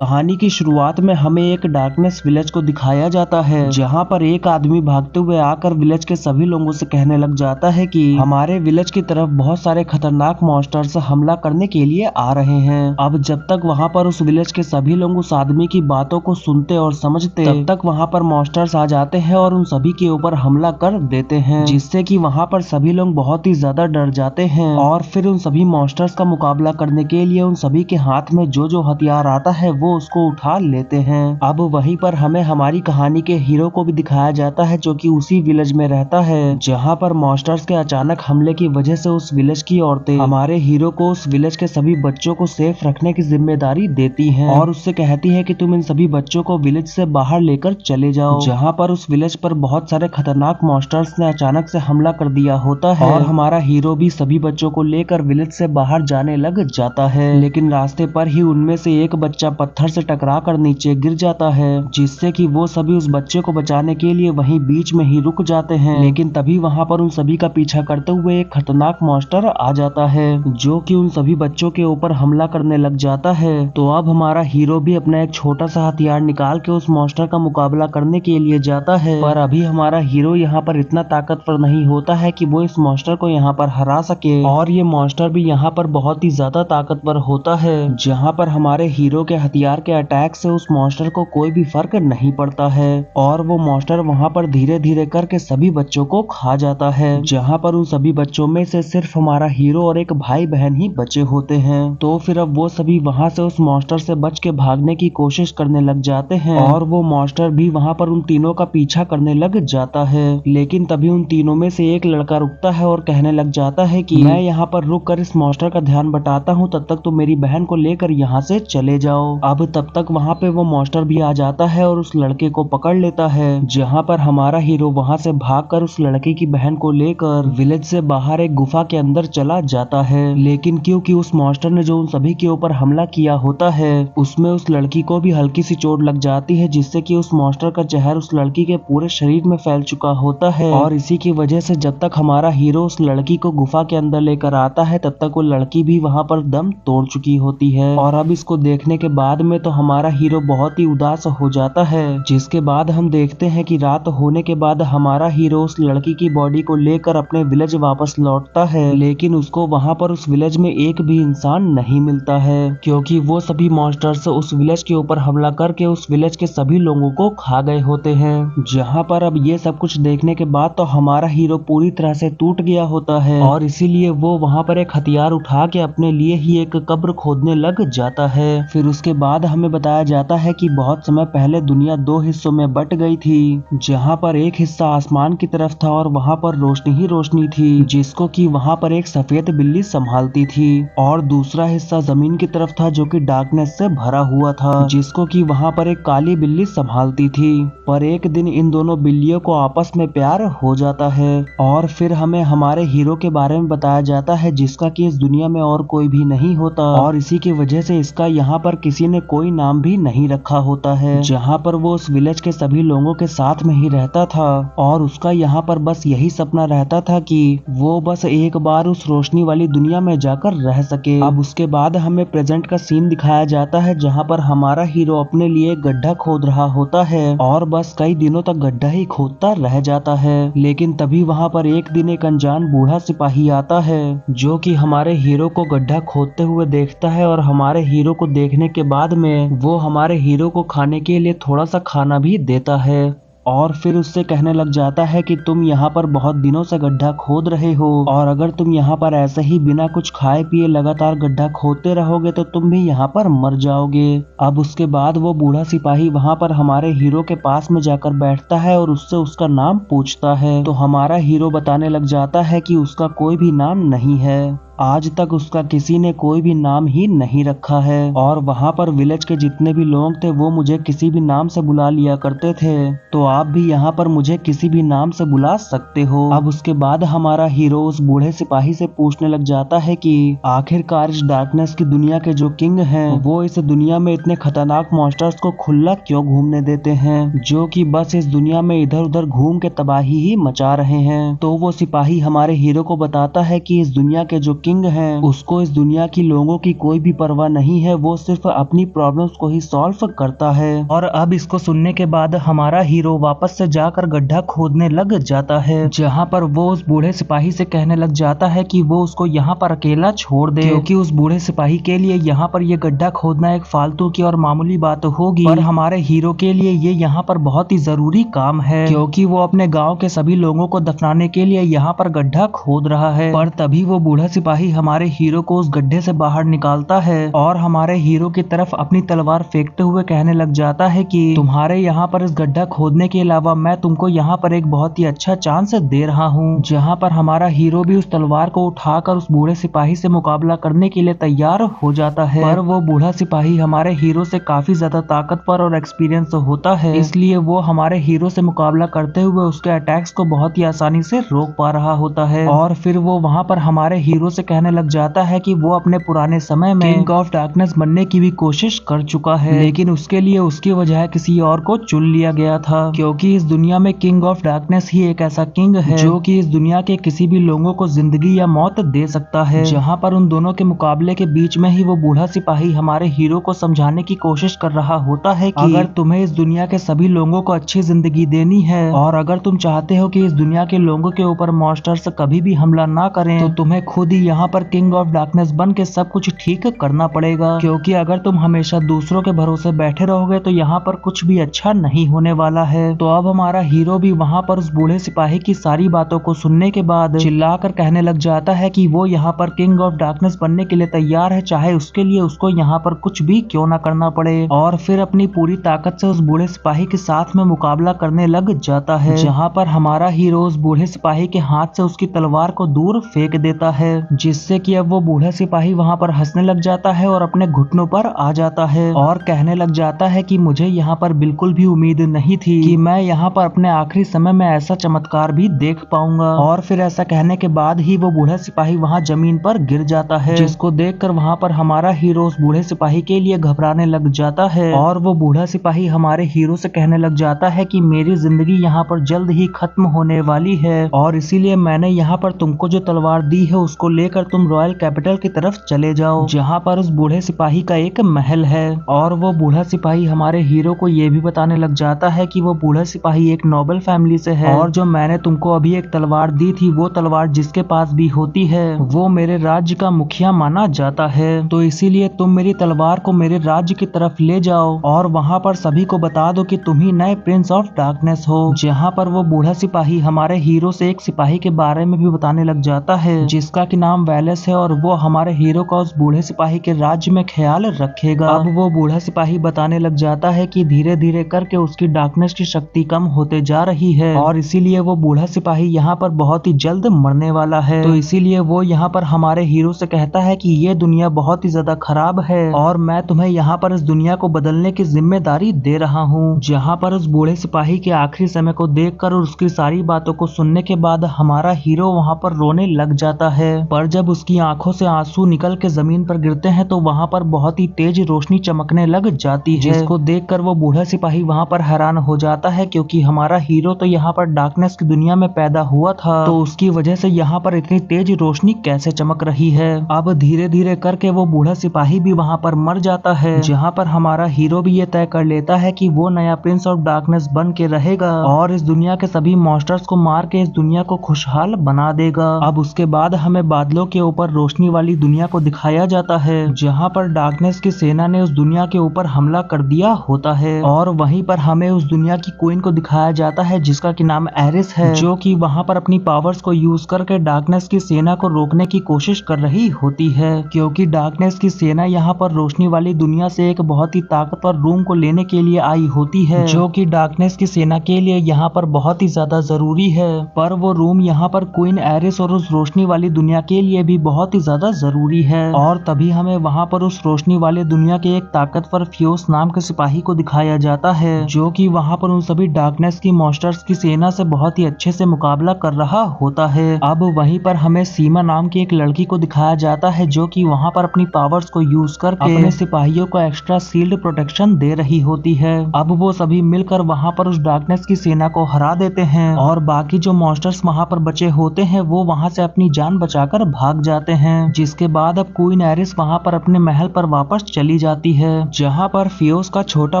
कहानी की शुरुआत में हमें एक डार्कनेस विलेज को दिखाया जाता है, जहां पर एक आदमी भागते हुए आकर विलेज के सभी लोगों से कहने लग जाता है कि हमारे विलेज की तरफ बहुत सारे खतरनाक मॉन्स्टर्स हमला करने के लिए आ रहे हैं। अब जब तक वहां पर उस विलेज के सभी लोग उस आदमी की बातों को सुनते और समझते, तब तक वहां पर मॉन्स्टर्स आ जाते हैं और उन सभी के ऊपर हमला कर देते हैं, जिससे कि वहां पर सभी लोग बहुत ही ज्यादा डर जाते हैं। और फिर उन सभी मॉन्स्टर्स का मुकाबला करने के लिए उन सभी के हाथ में जो जो हथियार आता है वो उसको उठा लेते हैं। अब वहीं पर हमें हमारी कहानी के हीरो को भी दिखाया जाता है, जो कि उसी विलेज में रहता है, जहां पर मॉन्स्टर्स के अचानक हमले की वजह से उस विलेज की औरतें हमारे हीरो को उस विलेज के सभी बच्चों को सेफ रखने की जिम्मेदारी देती हैं और उससे कहती है कि तुम इन सभी बच्चों को विलेज से बाहर लेकर चले जाओ, जहां पर उस विलेज पर बहुत सारे खतरनाक मॉन्स्टर्स ने अचानक से हमला कर दिया होता है। और हमारा हीरो भी सभी बच्चों को लेकर विलेज से बाहर जाने लग जाता है, लेकिन रास्ते पर ही उनमें से एक बच्चा पत्थर से टकरा कर नीचे गिर जाता है, जिससे कि वो सभी उस बच्चे को बचाने के लिए वहीं बीच में ही रुक जाते हैं। लेकिन तभी वहां पर उन सभी का पीछा करते हुए एक खतरनाक मॉन्स्टर आ जाता है, जो कि उन सभी बच्चों के ऊपर हमला करने लग जाता है। तो अब हमारा हीरो भी अपना एक छोटा सा हथियार निकाल के उस मॉन्स्टर का मुकाबला करने के लिए जाता है, पर अभी हमारा हीरो यहाँ पर इतना ताकतवर नहीं होता है कि वो इस मॉन्स्टर को यहाँ पर हरा सके। और ये मॉन्स्टर भी यहाँ पर बहुत ही ज्यादा ताकतवर होता है, जहाँ पर हमारे हीरो के हथियार के अटैक से उस मॉन्स्टर को कोई भी फर्क नहीं पड़ता है और वो मॉन्स्टर वहाँ पर धीरे धीरे करके सभी बच्चों को खा जाता है, जहाँ पर उन सभी बच्चों में से सिर्फ हमारा हीरो और एक भाई बहन ही बचे होते हैं। तो फिर अब वो सभी वहाँ से उस मॉन्स्टर से बच के भागने की कोशिश करने लग जाते हैं और वो मॉन्स्टर भी वहाँ पर उन तीनों का पीछा करने लग जाता है। लेकिन तभी उन तीनों में से एक लड़का रुकता है और कहने लग जाता है कि मैं यहाँ पर रुक कर इस मॉन्स्टर का ध्यान बटाता हूँ, तब तक तो मेरी बहन को लेकर यहाँ से चले जाओ। अब तब तक वहाँ पे वो मॉन्स्टर भी आ जाता है और उस लड़के को पकड़ लेता है, जहाँ पर हमारा हीरो वहाँ से भागकर उस लड़के की बहन को लेकर विलेज से बाहर एक गुफा के अंदर चला जाता है। लेकिन क्योंकि उस मॉन्स्टर ने जो उन सभी के ऊपर हमला किया होता है, उसमें उस लड़की को भी हल्की सी चोट लग जाती है, जिससे कि उस मॉन्स्टर का जहर उस लड़की के पूरे शरीर में फैल चुका होता है। और इसी की वजह से जब तक हमारा हीरो उस लड़की को गुफा के अंदर लेकर आता है, तब तक वो लड़की भी वहाँ पर दम तोड़ चुकी होती है। और अब इसको देखने के बाद में तो हमारा हीरो बहुत ही उदास हो जाता है, जिसके बाद हम देखते हैं कि रात होने के बाद हमारा हीरो उस लड़की की बॉडी को लेकर अपने विलेज वापस लौटता है, लेकिन उसको वहाँ पर उस विलेज में एक भी इंसान नहीं मिलता है, क्योंकि वो सभी मॉन्स्टर्स उस विलेज के ऊपर हमला करके उस विलेज के सभी लोगों को खा गए होते हैं। जहाँ पर अब ये सब कुछ देखने के बाद तो हमारा हीरो पूरी तरह से टूट गया होता है और इसीलिए वो वहाँ पर एक हथियार उठा के अपने लिए ही एक कब्र खोदने लग जाता है। फिर उसके बाद हमें बताया जाता है कि बहुत समय पहले दुनिया दो हिस्सों में बट गई थी, जहाँ पर एक हिस्सा आसमान की तरफ था और वहाँ पर रोशनी ही रोशनी थी, जिसको कि वहाँ पर एक सफेद बिल्ली संभालती थी, और दूसरा हिस्सा जमीन की तरफ था जो कि डार्कनेस से भरा हुआ था, जिसको कि वहाँ पर एक काली बिल्ली संभालती थी। पर एक दिन इन दोनों बिल्लियों को आपस में प्यार हो जाता है और फिर हमें हमारे हीरो के बारे में बताया जाता है, जिसका कि इस दुनिया में और कोई भी नहीं होता और इसी की वजह से इसका यहाँ पर किसी ने कोई नाम भी नहीं रखा होता है, जहाँ पर वो उस विलेज के सभी लोगों के साथ में ही रहता था और उसका यहाँ पर बस यही सपना रहता था कि वो बस एक बार उस रोशनी वाली दुनिया में जाकर रह सके। अब उसके बाद हमें प्रेजेंट का सीन दिखाया जाता है, जहाँ पर हमारा हीरो अपने लिए गड्ढा खोद रहा होता है और बस कई दिनों तक गड्ढा ही खोदता रह जाता है। लेकिन तभी वहाँ पर एक दिन एक अनजान बूढ़ा सिपाही आता है, जो कि हमारे हीरो को गड्ढा खोदते हुए देखता है और हमारे हीरो को देखने के बाद में वो हमारे हीरो को खाने के लिए थोड़ा सा खाना भी देता है और फिर उससे कहने लग जाता है कि तुम यहाँ पर बहुत दिनों से गड्ढा खोद रहे हो और अगर तुम यहाँ पर ऐसे ही बिना कुछ खाए पिए लगातार गड्ढा खोदते रहोगे तो तुम भी यहाँ पर मर जाओगे। अब उसके बाद वो बूढ़ा सिपाही वहाँ पर हमारे हीरो के पास में जाकर बैठता है और उससे उसका नाम पूछता है, तो हमारा हीरो बताने लग जाता है कि उसका कोई भी नाम नहीं है, आज तक उसका किसी ने कोई भी नाम ही नहीं रखा है और वहाँ पर विलेज के जितने भी लोग थे वो मुझे किसी भी नाम से बुला लिया करते थे, तो आप भी यहाँ पर मुझे किसी भी नाम से बुला सकते हो। अब उसके बाद हमारा हीरो उस बूढ़े सिपाही से पूछने लग जाता है कि आखिरकार इस डार्कनेस की दुनिया के जो किंग हैं वो इस दुनिया में इतने खतरनाक मॉन्स्टर्स को खुला क्यों घूमने देते हैं, जो कि बस इस दुनिया में इधर उधर घूम के तबाही ही मचा रहे हैं। तो वो सिपाही हमारे हीरो को बताता है कि इस दुनिया के जो किंग है, उसको इस दुनिया की लोगों की कोई भी परवाह नहीं है, वो सिर्फ अपनी प्रॉब्लम्स को ही सॉल्व करता है। और अब इसको सुनने के बाद हमारा हीरो वापस से जाकर गड्ढा खोदने लग जाता है, जहाँ पर वो उस बूढ़े सिपाही से कहने लग जाता है कि वो उसको यहाँ पर अकेला छोड़ दे, क्योंकि उस बूढ़े सिपाही के लिए यहाँ पर ये गड्ढा खोदना एक फालतू की और मामूली बात होगी, पर हमारे हीरो के लिए ये यहाँ पर बहुत ही जरूरी काम है, क्योंकि वो अपने गांव के सभी लोगों को दफनाने के लिए यहाँ पर गड्ढा खोद रहा है। पर तभी वो बूढ़ा सिपाही हमारे हीरो को उस गड्ढे से बाहर निकालता है और हमारे हीरो की तरफ अपनी तलवार फेंकते हुए कहने लग जाता है कि तुम्हारे यहाँ पर इस गड्ढा खोदने के अलावा मैं तुमको यहाँ पर एक बहुत ही अच्छा चांस दे रहा हूँ। जहाँ पर हमारा हीरो भी उस तलवार को उठाकर उस बूढ़े सिपाही से मुकाबला करने के लिए तैयार हो जाता है, पर वो बूढ़ा सिपाही हमारे हीरो से काफी ज्यादा ताकतवर और एक्सपीरियंस होता है, इसलिए वो हमारे हीरो से मुकाबला करते हुए उसके अटैक्स को बहुत ही आसानी से रोक पा रहा होता है। और फिर वो वहाँ पर हमारे हीरो से कहने लग जाता है कि वो अपने पुराने समय में किंग ऑफ डार्कनेस बनने की भी कोशिश कर चुका है, लेकिन उसके लिए उसकी वजह किसी और को चुन लिया गया था, क्योंकि इस दुनिया में किंग ऑफ डार्कनेस ही एक ऐसा किंग है जो कि इस दुनिया के किसी भी लोगों को जिंदगी या मौत दे सकता है। जहाँ पर उन दोनों के मुकाबले के बीच में ही वो बूढ़ा सिपाही हमारे हीरो को समझाने की कोशिश कर रहा होता है कि अगर तुम्हें इस दुनिया के सभी लोगों को अच्छी जिंदगी देनी है और अगर तुम चाहते हो कि इस दुनिया के लोगों के ऊपर मॉन्स्टर्स कभी भी हमला ना करें, तो तुम्हें खुद ही यहाँ पर किंग ऑफ डार्कनेस बन के सब कुछ ठीक करना पड़ेगा, क्योंकि अगर तुम हमेशा दूसरों के भरोसे बैठे रहोगे तो यहाँ पर कुछ भी अच्छा नहीं होने वाला है। तो अब हमारा हीरो भी वहाँ पर उस बूढ़े सिपाही की सारी बातों को सुनने के बाद चिल्लाकर कहने लग जाता है कि वो यहाँ पर किंग ऑफ डार्कनेस बनने के लिए तैयार है, चाहे उसके लिए उसको यहाँ पर कुछ भी क्यों ना करना पड़े। और फिर अपनी पूरी ताकत से उस बूढ़े सिपाही के साथ में मुकाबला करने लग जाता है, जहाँ पर हमारा हीरो उस बूढ़े सिपाही के हाथ से उसकी तलवार को दूर फेंक देता है, जिससे कि अब वो बूढ़ा सिपाही वहाँ पर हंसने लग जाता है और अपने घुटनों पर आ जाता है और कहने लग जाता है कि मुझे यहाँ पर बिल्कुल भी उम्मीद नहीं थी कि मैं यहाँ पर अपने आखिरी समय में ऐसा चमत्कार भी देख पाऊंगा। और फिर ऐसा कहने के बाद ही वो बूढ़ा सिपाही वहाँ जमीन पर गिर जाता है, जिसको देखकर वहाँ पर हमारा हीरो उस बूढ़े सिपाही के लिए घबराने लग जाता है और वो बूढ़ा सिपाही हमारे हीरो से कहने लग जाता है कि मेरी जिंदगी यहाँ पर जल्द ही खत्म होने वाली है और इसीलिए मैंने यहाँ पर तुमको जो तलवार दी है उसको लेकर तुम रॉयल कैपिटल की तरफ चले जाओ, जहाँ पर उस बूढ़े सिपाही का एक महल है। और वो बूढ़ा सिपाही हमारे हीरो को ये भी बताने लग जाता है कि वो बूढ़ा सिपाही एक नोबल फैमिली से है और जो मैंने तुमको अभी एक तलवार दी थी वो तलवार जिसके पास भी होती है वो मेरे राज्य का मुखिया माना जाता है, तो इसीलिए तुम मेरी तलवार को मेरे राज्य की तरफ ले जाओ और वहाँ पर सभी को बता दो कि तुम ही नए प्रिंस ऑफ डार्कनेस हो। जहाँ पर वो बूढ़ा सिपाही हमारे हीरो से एक सिपाही के बारे में भी बताने लग जाता है जिसका कि नाम वेलेस है और वो हमारे हीरो का उस बूढ़े सिपाही के राज्य में ख्याल रखेगा। अब वो बूढ़ा सिपाही बताने लग जाता है कि धीरे धीरे करके उसकी डार्कनेस की शक्ति कम होते जा रही है और इसीलिए वो बूढ़ा सिपाही यहाँ पर बहुत ही जल्द मरने वाला है, तो इसीलिए वो यहाँ पर हमारे हीरो से कहता है कि ये दुनिया बहुत ही ज्यादा खराब है और मैं तुम्हें यहाँ पर इस दुनिया को बदलने की जिम्मेदारी दे रहा हूँ। जहाँ पर उस बूढ़े सिपाही के आखिरी समय को देखकर और उसकी सारी बातों को सुनने के बाद हमारा हीरो वहाँ पर रोने लग जाता है, पर जब उसकी आंखों से आंसू निकल के जमीन पर गिरते हैं तो वहाँ पर बहुत ही तेज रोशनी चमकने लग जाती है, जिसको देखकर वो बूढ़ा सिपाही वहाँ पर हैरान हो जाता है, क्योंकि हमारा हीरो तो यहाँ पर डार्कनेस की दुनिया में पैदा हुआ था, तो उसकी वजह से यहाँ पर इतनी तेज रोशनी कैसे चमक रही है। अब धीरे धीरे करके वो बूढ़ा सिपाही भी वहाँ पर मर जाता है, जहाँ पर हमारा हीरो भी ये तय कर लेता है कि वो नया प्रिंस ऑफ डार्कनेस बन के रहेगा और इस दुनिया के सभी मॉन्स्टर्स को मार के इस दुनिया को खुशहाल बना देगा। अब उसके बाद हमें बादलों के ऊपर रोशनी वाली दुनिया को दिखाया जाता है, जहाँ पर डार्कनेस की सेना ने उस दुनिया के ऊपर हमला कर दिया होता है और वहीं पर हमें उस दुनिया की क्वीन को दिखाया जाता है जिसका कि नाम एरिस है, जो कि वहाँ पर अपनी पावर्स को यूज करके डार्कनेस की सेना को रोकने की कोशिश कर रही होती है, क्योंकि डार्कनेस की सेना यहाँ पर रोशनी वाली दुनिया से एक बहुत ही ताकतवर रूम को लेने के लिए आई होती है, जो कि डार्कनेस की सेना के लिए यहाँ पर बहुत ही ज्यादा जरूरी है। पर वो रूम यहाँ पर क्वीन एरिस और उस रोशनी वाली दुनिया के लिए भी बहुत ही ज्यादा जरूरी है और तभी हमें वहाँ पर उस रोशनी वाले दुनिया के एक ताकतवर फ्योस नाम के सिपाही को दिखाया जाता है, जो कि वहाँ पर उन सभी डार्कनेस की मॉन्स्टर्स की सेना से बहुत ही अच्छे से मुकाबला कर रहा होता है। अब वहीं पर हमें सीमा नाम की एक लड़की को दिखाया जाता है, जो कि वहाँ पर अपनी पावर्स को यूज करके अपने सिपाहियों को एक्स्ट्रा शील्ड प्रोटेक्शन दे रही होती है। अब वो सभी मिलकर वहाँ पर उस डार्कनेस की सेना को हरा देते हैं और बाकी जो मॉन्स्टर्स वहाँ पर बचे होते हैं वो वहाँ से अपनी जान बचाकर भाग जाते हैं, जिसके बाद अब क्वीन एरिस वहाँ पर अपने महल पर वापस चली जाती है, जहाँ पर फियोस का छोटा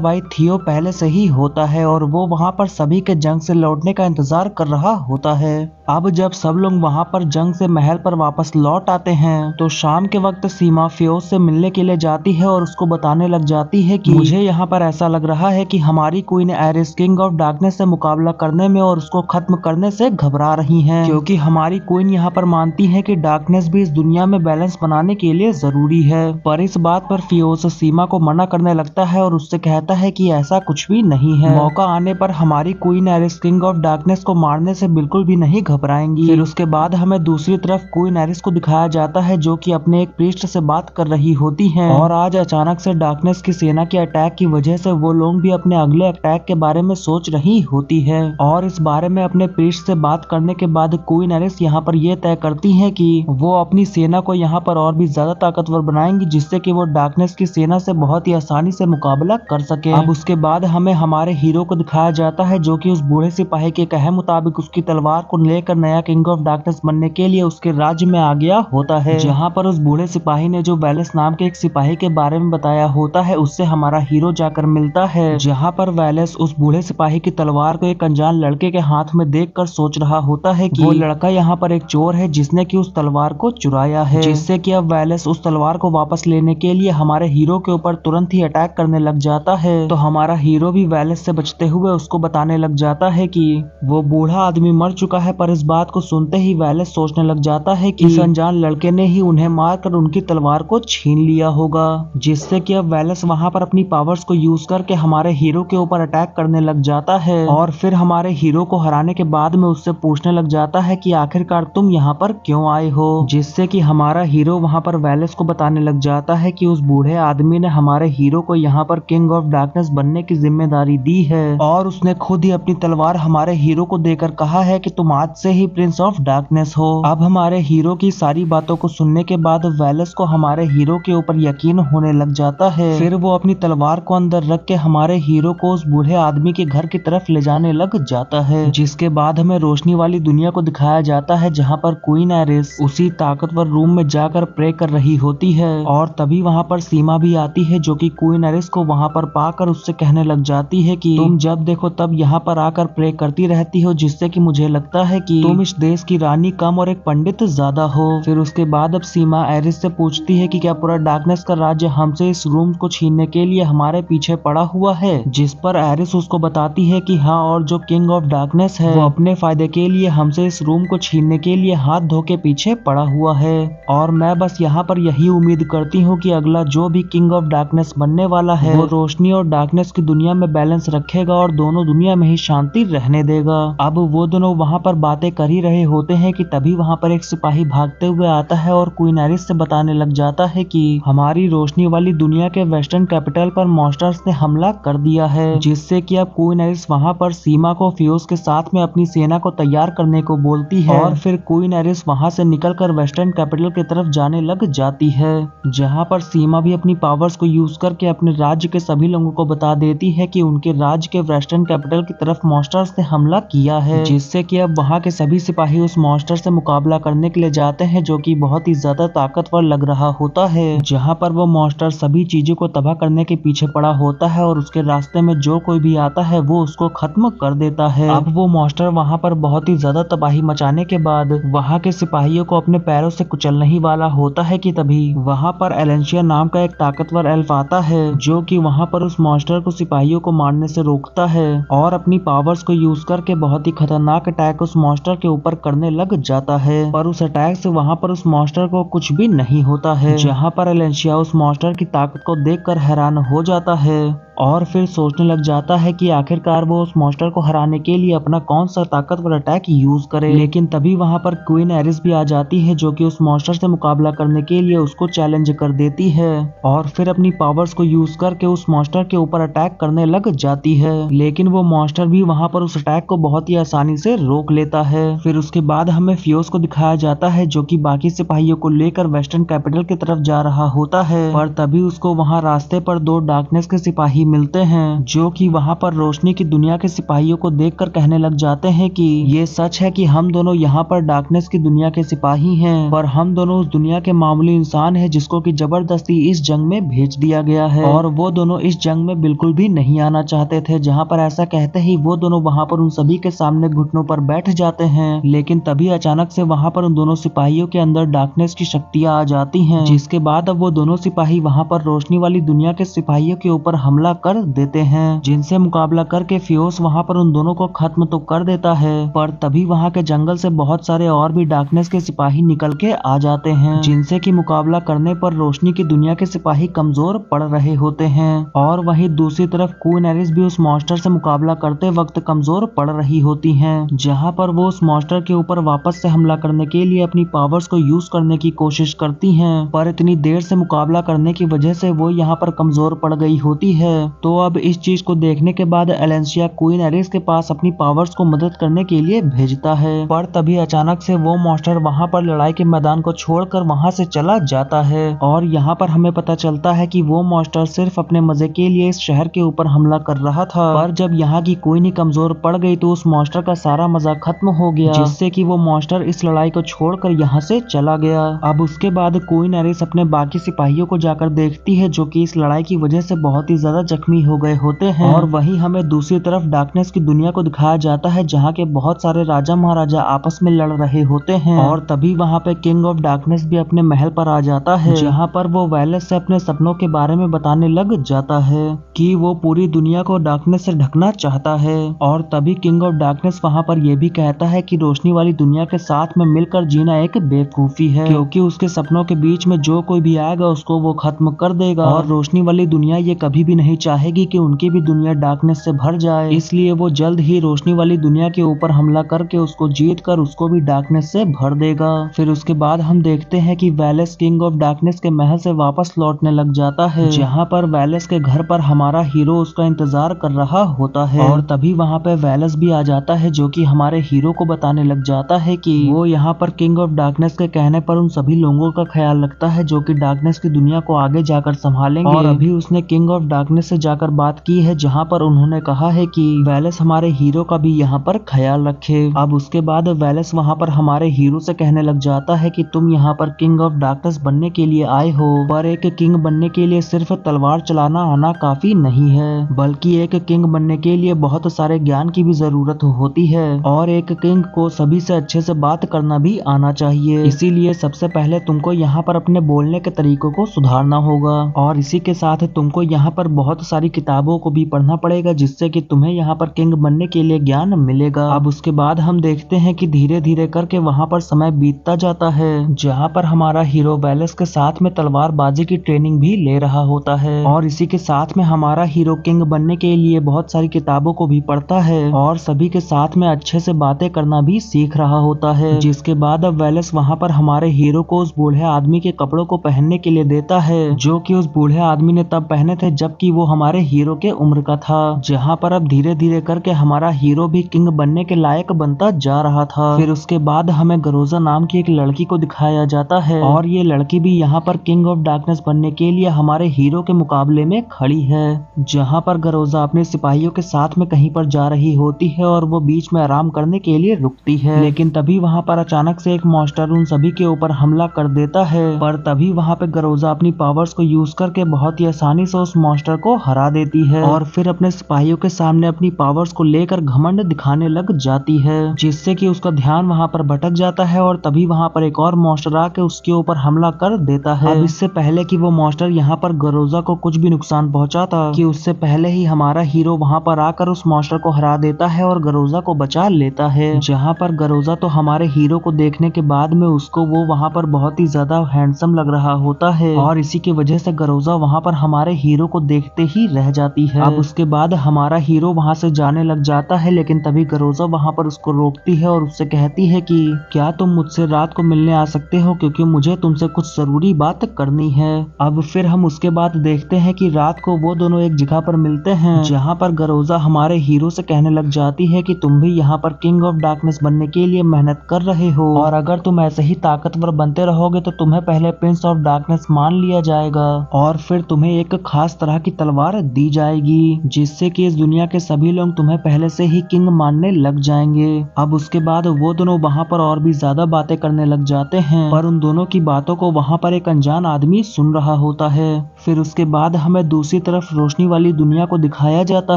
भाई थियो पहले से ही होता है और वो वहाँ पर सभी के जंग से लौटने का इंतजार कर रहा होता है। अब जब सब लोग वहाँ पर जंग से महल पर वापस लौट आते हैं तो शाम के वक्त सीमा फियोस से मिलने के लिए जाती है और उसको बताने लग जाती है कि मुझे यहाँ पर ऐसा लग रहा है कि हमारी queen Eris king of darkness से मुकाबला करने में और उसको खत्म करने से घबरा रही हैं, क्योंकि हमारी क्वीन यहाँ पर मानती है कि डार्कनेस भी इस दुनिया में बैलेंस बनाने के लिए जरूरी है। पर इस बात पर फियोस सीमा को मना करने लगता है और उससे कहता है कि ऐसा कुछ भी नहीं है, मौका आने पर हमारी queen Eris king of darkness को मारने से बिल्कुल भी नहीं घबराएंगी। फिर उसके बाद हमें दूसरी तरफ क्वीन एरिस को दिखाया जाता है जो कि अपने एक प्रीस्ट से बात कर रही होती हैं और आज अचानक से डार्कनेस की सेना के अटैक की वजह से वो लोग भी अपने अगले अटैक के बारे में सोच रही होती है और इस बारे में अपने प्रीस्ट से बात करने के बाद क्वीन एरिस यहाँ पर ये तय करती है कि वो अपनी सेना को यहाँ पर और भी ज्यादा ताकतवर बनाएंगी, जिससे कि वो डार्कनेस की सेना से बहुत ही आसानी से मुकाबला कर सके। अब उसके बाद हमें हमारे हीरो को दिखाया जाता है जो कि उस बूढ़े सिपाही के कहे मुताबिक उसकी तलवार को लेकर नया किंग ऑफ डार्कनेस बनने के लिए उसके राज्य में आ गया होता है, जहाँ पर उस बूढ़े सिपाही ने जो वैलेस नाम के एक सिपाही के बारे में बताया होता है उससे हमारा हीरो जाकर मिलता है, जहाँ पर वैलेस उस बूढ़े सिपाही की तलवार को एक अनजान लड़के के हाथ में देखकर सोच रहा होता है कि वो लड़का यहाँ पर एक चोर है जिसने की उस तलवार को चुराया है, जिससे कि अब वैलेस उस तलवार को वापस लेने के लिए हमारे हीरो के ऊपर तुरंत ही अटैक करने लग जाता है। तो हमारा हीरो भी वैलेस से बचते हुए उसको बताने लग जाता है कि वो बूढ़ा आदमी मर चुका है, पर इस बात को सुनते ही वैलेस सोचने लग जाता है कि इस अनजान लड़के ने ही उन्हें मारकर उनकी तलवार को छीन लिया होगा, जिससे कि अब वैलेस वहां पर अपनी पावर्स को यूज करके हमारे हीरो के ऊपर अटैक करने लग जाता है और फिर हमारे हीरो को हराने के बाद में उससे पूछने लग जाता है कि आखिरकार तुम यहाँ पर क्यों आए हो, जिससे कि हमारा हीरो वहां पर वैलेस को बताने लग जाता है कि उस बूढ़े आदमी ने हमारे हीरो को यहाँ पर किंग ऑफ डार्कनेस बनने की जिम्मेदारी दी है और उसने खुद ही अपनी तलवार हमारे हीरो को देकर कहा है कि तुम आज से ही प्रिंस ऑफ डार्कनेस हो। अब हमारे हीरो की सारी बातों को सुनने के बाद वैलेस को हमारे हीरो के ऊपर यकीन होने लग जाता है। फिर वो अपनी तलवार को अंदर रख के हमारे हीरो को उस बूढ़े आदमी के घर की तरफ ले जाने लग जाता है, जिसके बाद हमें रोशनी वाली दुनिया को दिखाया जाता है जहाँ पर क्वीन एरिस उसी ताकतवर रूम में जाकर प्रे कर रही होती है और तभी वहाँ पर सीमा भी आती है जो कि क्वीन एरिस को वहाँ पर पाकर उससे कहने लग जाती है कि तुम जब देखो तब यहाँ पर आकर प्रे करती रहती हो, जिससे कि मुझे लगता है कि तुम इस देश की रानी कम और एक पंडित ज्यादा हो। फिर उसके बाद अब सीमा एरिस से पूछती है कि क्या पूरा डार्कनेस का राज्य हमसे इस रूम को छीनने के लिए हमारे पीछे पड़ा हुआ है, जिस पर एरिस उसको बताती है कि हाँ, और जो किंग ऑफ डार्कनेस है वो अपने फायदे के लिए हमसे इस रूम को छीनने के लिए हाथ धो के पीछे पड़ा हुआ है और मैं बस यहाँ पर यही उम्मीद करती हूँ कि अगला जो भी किंग ऑफ डार्कनेस बनने वाला है वो रोशनी और डार्कनेस की दुनिया में बैलेंस रखेगा और दोनों दुनिया में ही शांति रहने देगा। अब वो दोनों वहाँ पर बातें कर ही रहे होते हैं कि तभी वहाँ पर एक सिपाही भागते हुए आता है और क्वीन एरिस से बताने लग जाता है कि हमारी रोशनी वाली दुनिया के वेस्टर्न कैपिटल पर मॉन्स्टर्स ने हमला कर दिया है, जिससे कि अब क्वीन एरिस वहाँ पर सीमा को फियोस के साथ में अपनी सेना को तैयार करने को बोलती है और फिर क्वीन एरिस वहाँ से निकलकर वेस्टर्न कैपिटल की तरफ जाने लग जाती है, जहाँ पर सीमा भी अपनी पावर्स को यूज करके अपने राज्य के सभी लोगों को बता देती है कि उनके राज्य के वेस्टर्न कैपिटल की तरफ मॉन्स्टर्स ने हमला किया है, जिससे कि अब वहाँ के सभी सिपाही उस मॉन्स्टर से मुकाबला करने के लिए जाते हैं जो कि बहुत ही ज्यादा ताकतवर लग रहा होता है, जहाँ पर वो मॉन्स्टर सभी चीजों को तबाह करने के पीछे पड़ा होता है और उसके रास्ते में जो कोई भी आता है वो उसको खत्म कर देता है। अब वो मॉन्स्टर वहाँ पर बहुत ही ज्यादा तबाही मचाने के बाद वहाँ के सिपाहियों को अपने पैरों से कुचलने ही वाला होता है कि तभी वहाँ पर एलेंशिया नाम का एक ताकतवर एल्फ आता है जो कि वहाँ पर उस मॉन्स्टर को सिपाहियों को मारने से रोकता है और अपनी पावर्स को यूज करके बहुत ही खतरनाक अटैक उस मॉन्स्टर के ऊपर करने लग जाता है, पर उस अटैक से वहाँ पर उस मॉन्स्टर को कुछ भी नहीं होता है, जहाँ पर एलेंशिया उस मॉन्स्टर की ताकत को देखकर हैरान हो जाता है और फिर सोचने लग जाता है कि आखिरकार वो उस मॉन्स्टर को हराने के लिए अपना कौन सा ताकतवर अटैक यूज करे। लेकिन तभी वहाँ पर क्वीन एरिस भी आ जाती है जो कि उस मॉन्स्टर से मुकाबला करने के लिए उसको चैलेंज कर देती है और फिर अपनी पावर्स को यूज करके उस मॉन्स्टर के ऊपर अटैक करने लग जाती है, लेकिन वो मॉन्स्टर भी वहाँ पर उस अटैक को बहुत ही आसानी से रोक लेता है। फिर उसके बाद हमें फियोस को दिखाया जाता है जो कि बाकी सिपाहियों को लेकर वेस्टर्न कैपिटल की तरफ जा रहा होता है, पर तभी उसको वहाँ रास्ते पर दो डार्कनेस के सिपाही मिलते हैं, जो कि वहाँ पर रोशनी की दुनिया के सिपाहियों को देखकर कहने लग जाते हैं कि ये सच है कि हम दोनों यहाँ पर डार्कनेस की दुनिया के सिपाही हैं, पर हम दोनों उस दुनिया के मामूली इंसान हैं जिसको कि जबरदस्ती इस जंग में भेज दिया गया है, और वो दोनों इस जंग में बिल्कुल भी नहीं आना चाहते थे। जहाँ पर ऐसा कहते ही वो दोनों वहाँ पर उन सभी के सामने घुटनों पर बैठ जाते हैं, लेकिन तभी अचानक से वहाँ पर उन दोनों सिपाहियों के अंदर डार्कनेस की शक्तियाँ आ जाती हैं, जिसके बाद अब वो दोनों सिपाही वहाँ पर रोशनी वाली दुनिया के सिपाहियों के ऊपर हमला कर देते हैं, जिनसे मुकाबला करके फियोस वहाँ पर उन दोनों को खत्म तो कर देता है, पर तभी वहाँ के जंगल से बहुत सारे और भी डार्कनेस के सिपाही निकल के आ जाते हैं, जिनसे की मुकाबला करने पर रोशनी की दुनिया के सिपाही कमजोर पड़ रहे होते हैं। और वहीं दूसरी तरफ क्वीन एरिस भी उस मॉन्स्टर से मुकाबला करते वक्त कमजोर पड़ रही होती हैं, जहाँ पर वो उस मॉन्स्टर के ऊपर वापस से हमला करने के लिए अपनी पावर्स को यूज करने की कोशिश करती हैं, पर इतनी देर से मुकाबला करने की वजह से वो यहाँ पर कमजोर पड़ गई होती है। तो अब इस चीज को देखने के बाद एलेंसिया क्वीन एरिस के पास अपनी पावर्स को मदद करने के लिए भेजता है, पर तभी अचानक से वो मॉन्स्टर वहाँ पर लड़ाई के मैदान को छोड़कर वहाँ से चला जाता है, और यहाँ पर हमें पता चलता है कि वो मॉन्स्टर सिर्फ अपने मजे के लिए इस शहर के ऊपर हमला कर रहा था, पर जब यहाँ की क्वीन ही कमजोर पड़ गई तो उस मॉन्स्टर का सारा मजा खत्म हो गया, जिससे कि वो मॉन्स्टर इस लड़ाई को छोड़कर यहाँ से चला गया। अब उसके बाद क्वीन एरिस अपने बाकी सिपाहियों को जाकर देखती है, जो कि इस लड़ाई की वजह से बहुत ही ज्यादा जख्मी हो गए होते हैं, और वहीं हमें दूसरी तरफ डार्कनेस की दुनिया को दिखाया जाता है, जहाँ के बहुत सारे राजा महाराजा आपस में लड़ रहे होते हैं, और तभी वहाँ पे किंग ऑफ डार्कनेस भी अपने महल पर आ जाता है, जहाँ पर वो वेलेस से अपने सपनों के बारे में बताने लग जाता है कि वो पूरी दुनिया को डार्कनेस से ढकना चाहता है। और तभी किंग ऑफ डार्कनेस वहाँ पर यह भी कहता है कि रोशनी वाली दुनिया के साथ में मिलकर जीना एक बेवकूफी है, क्योंकि उसके सपनों के बीच में जो कोई भी आएगा उसको वो खत्म कर देगा, और रोशनी वाली दुनिया ये कभी भी नहीं चाहेगी कि उनकी भी दुनिया डार्कनेस से भर जाए, इसलिए वो जल्द ही रोशनी वाली दुनिया के ऊपर हमला करके उसको जीत कर उसको भी डार्कनेस से भर देगा। फिर उसके बाद हम देखते हैं कि वेलेस किंग ऑफ डार्कनेस के महल से वापस लौटने लग जाता है, जहाँ पर वेलेस के घर पर हमारा हीरो उसका इंतजार कर रहा होता है, और तभी वहाँ पे वेलेस भी आ जाता है, जो कि हमारे हीरो को बताने लग जाता है कि वो यहाँ पर किंग ऑफ डार्कनेस के कहने पर उन सभी लोगों का ख्याल रखता है जो कि डार्कनेस की दुनिया को आगे जाकर संभालेंगे, और अभी उसने किंग ऑफ डार्कनेस से जाकर बात की है, जहाँ पर उन्होंने कहा है कि वेलेस हमारे हीरो का भी यहाँ पर ख्याल रखे। अब उसके बाद वेलेस वहाँ पर हमारे हीरो से कहने लग जाता है कि तुम यहाँ पर किंग ऑफ डार्कनेस बनने के लिए आए हो, पर एक किंग बनने के लिए सिर्फ तलवार चलाना आना काफी नहीं है, बल्कि एक किंग बनने के लिए बहुत सारे ज्ञान की भी जरूरत होती है, और एक किंग को सभी से अच्छे से बात करना भी आना चाहिए। इसीलिए सबसे पहले तुमको यहाँ पर अपने बोलने के तरीकों को सुधारना होगा, और इसी के साथ तुमको यहाँ पर बहुत सारी किताबों को भी पढ़ना पड़ेगा, जिससे कि तुम्हें यहाँ पर किंग बनने के लिए ज्ञान मिलेगा। अब उसके बाद हम देखते हैं कि धीरे धीरे करके वहाँ पर समय बीतता जाता है, जहाँ पर हमारा हीरो वेलेस के साथ में तलवारबाजी की ट्रेनिंग भी ले रहा होता है, और इसी के साथ में हमारा हीरो किंग बनने के लिए बहुत सारी किताबों को भी पढ़ता है, और सभी के साथ में अच्छे से बातें करना भी सीख रहा होता है। जिसके बाद अब वेलेस वहाँ पर हमारे हीरो को उस बूढ़े आदमी के कपड़ों को पहनने के लिए देता है, जो कि उस बूढ़े आदमी ने तब पहने थे जबकि वो हमारे हीरो के उम्र का था, जहाँ पर अब धीरे धीरे करके हमारा हीरो भी किंग बनने के लायक बनता जा रहा था। फिर उसके बाद हमें गरोजा नाम की एक लड़की को दिखाया जाता है, और ये लड़की भी यहाँ पर किंग ऑफ डार्कनेस बनने के लिए हमारे हीरो के मुकाबले में खड़ी है, जहाँ पर गरोजा अपने सिपाहियों के साथ में कहीं पर जा रही होती है, और वो बीच में आराम करने के लिए रुकती है, लेकिन तभी वहाँ पर अचानक से एक मॉन्स्टर उन सभी के ऊपर हमला कर देता है, पर तभी वहाँ पे गरोजा अपनी पावर्स को यूज करके बहुत ही आसानी से उस मॉन्स्टर को हरा देती है, और फिर अपने सिपाहियों के सामने अपनी पावर्स को लेकर घमंड दिखाने लग जाती है, जिससे कि उसका ध्यान वहाँ पर भटक जाता है, और तभी वहाँ पर एक और मॉन्स्टर आके उसके ऊपर हमला कर देता है। अब इससे पहले कि वो मॉन्स्टर यहाँ पर गरोजा को कुछ भी नुकसान पहुंचाता, कि उससे पहले ही हमारा हीरो वहाँ पर आकर उस मॉन्स्टर को हरा देता है और गरोजा को बचा लेता है, जहाँ पर गरोजा तो हमारे हीरो को देखने के बाद में उसको वो वहाँ पर बहुत ही ज्यादा हैंडसम लग रहा होता है, और इसी की वजह से गरोजा वहाँ पर हमारे हीरो को देखते ही रह जाती है। अब उसके बाद हमारा हीरो वहाँ से जाने लग जाता है, लेकिन तभी गरोजा वहाँ पर उसको रोकती है और उससे कहती है कि क्या तुम मुझसे रात को मिलने आ सकते हो, क्योंकि मुझे तुमसे कुछ जरूरी बात करनी है। अब फिर हम उसके बाद देखते हैं कि रात को वो दोनों एक जगह पर मिलते हैं, जहाँ पर गरोजा हमारे हीरो से कहने लग जाती है कि तुम भी यहाँ पर किंग ऑफ डार्कनेस बनने के लिए मेहनत कर रहे हो, और अगर तुम ऐसे ही ताकतवर बनते रहोगे तो तुम्हें पहले प्रिंस ऑफ डार्कनेस मान लिया जाएगा, और फिर तुम्हें एक खास तरह की तलवार तलवार दी जाएगी, जिससे कि इस दुनिया के सभी लोग तुम्हें पहले से ही किंग मानने लग जाएंगे। अब उसके बाद वो दोनों वहाँ पर और भी ज्यादा बातें करने लग जाते हैं, पर उन दोनों की बातों को वहाँ पर एक अनजान आदमी सुन रहा होता है। फिर उसके बाद हमें दूसरी तरफ रोशनी वाली दुनिया को दिखाया जाता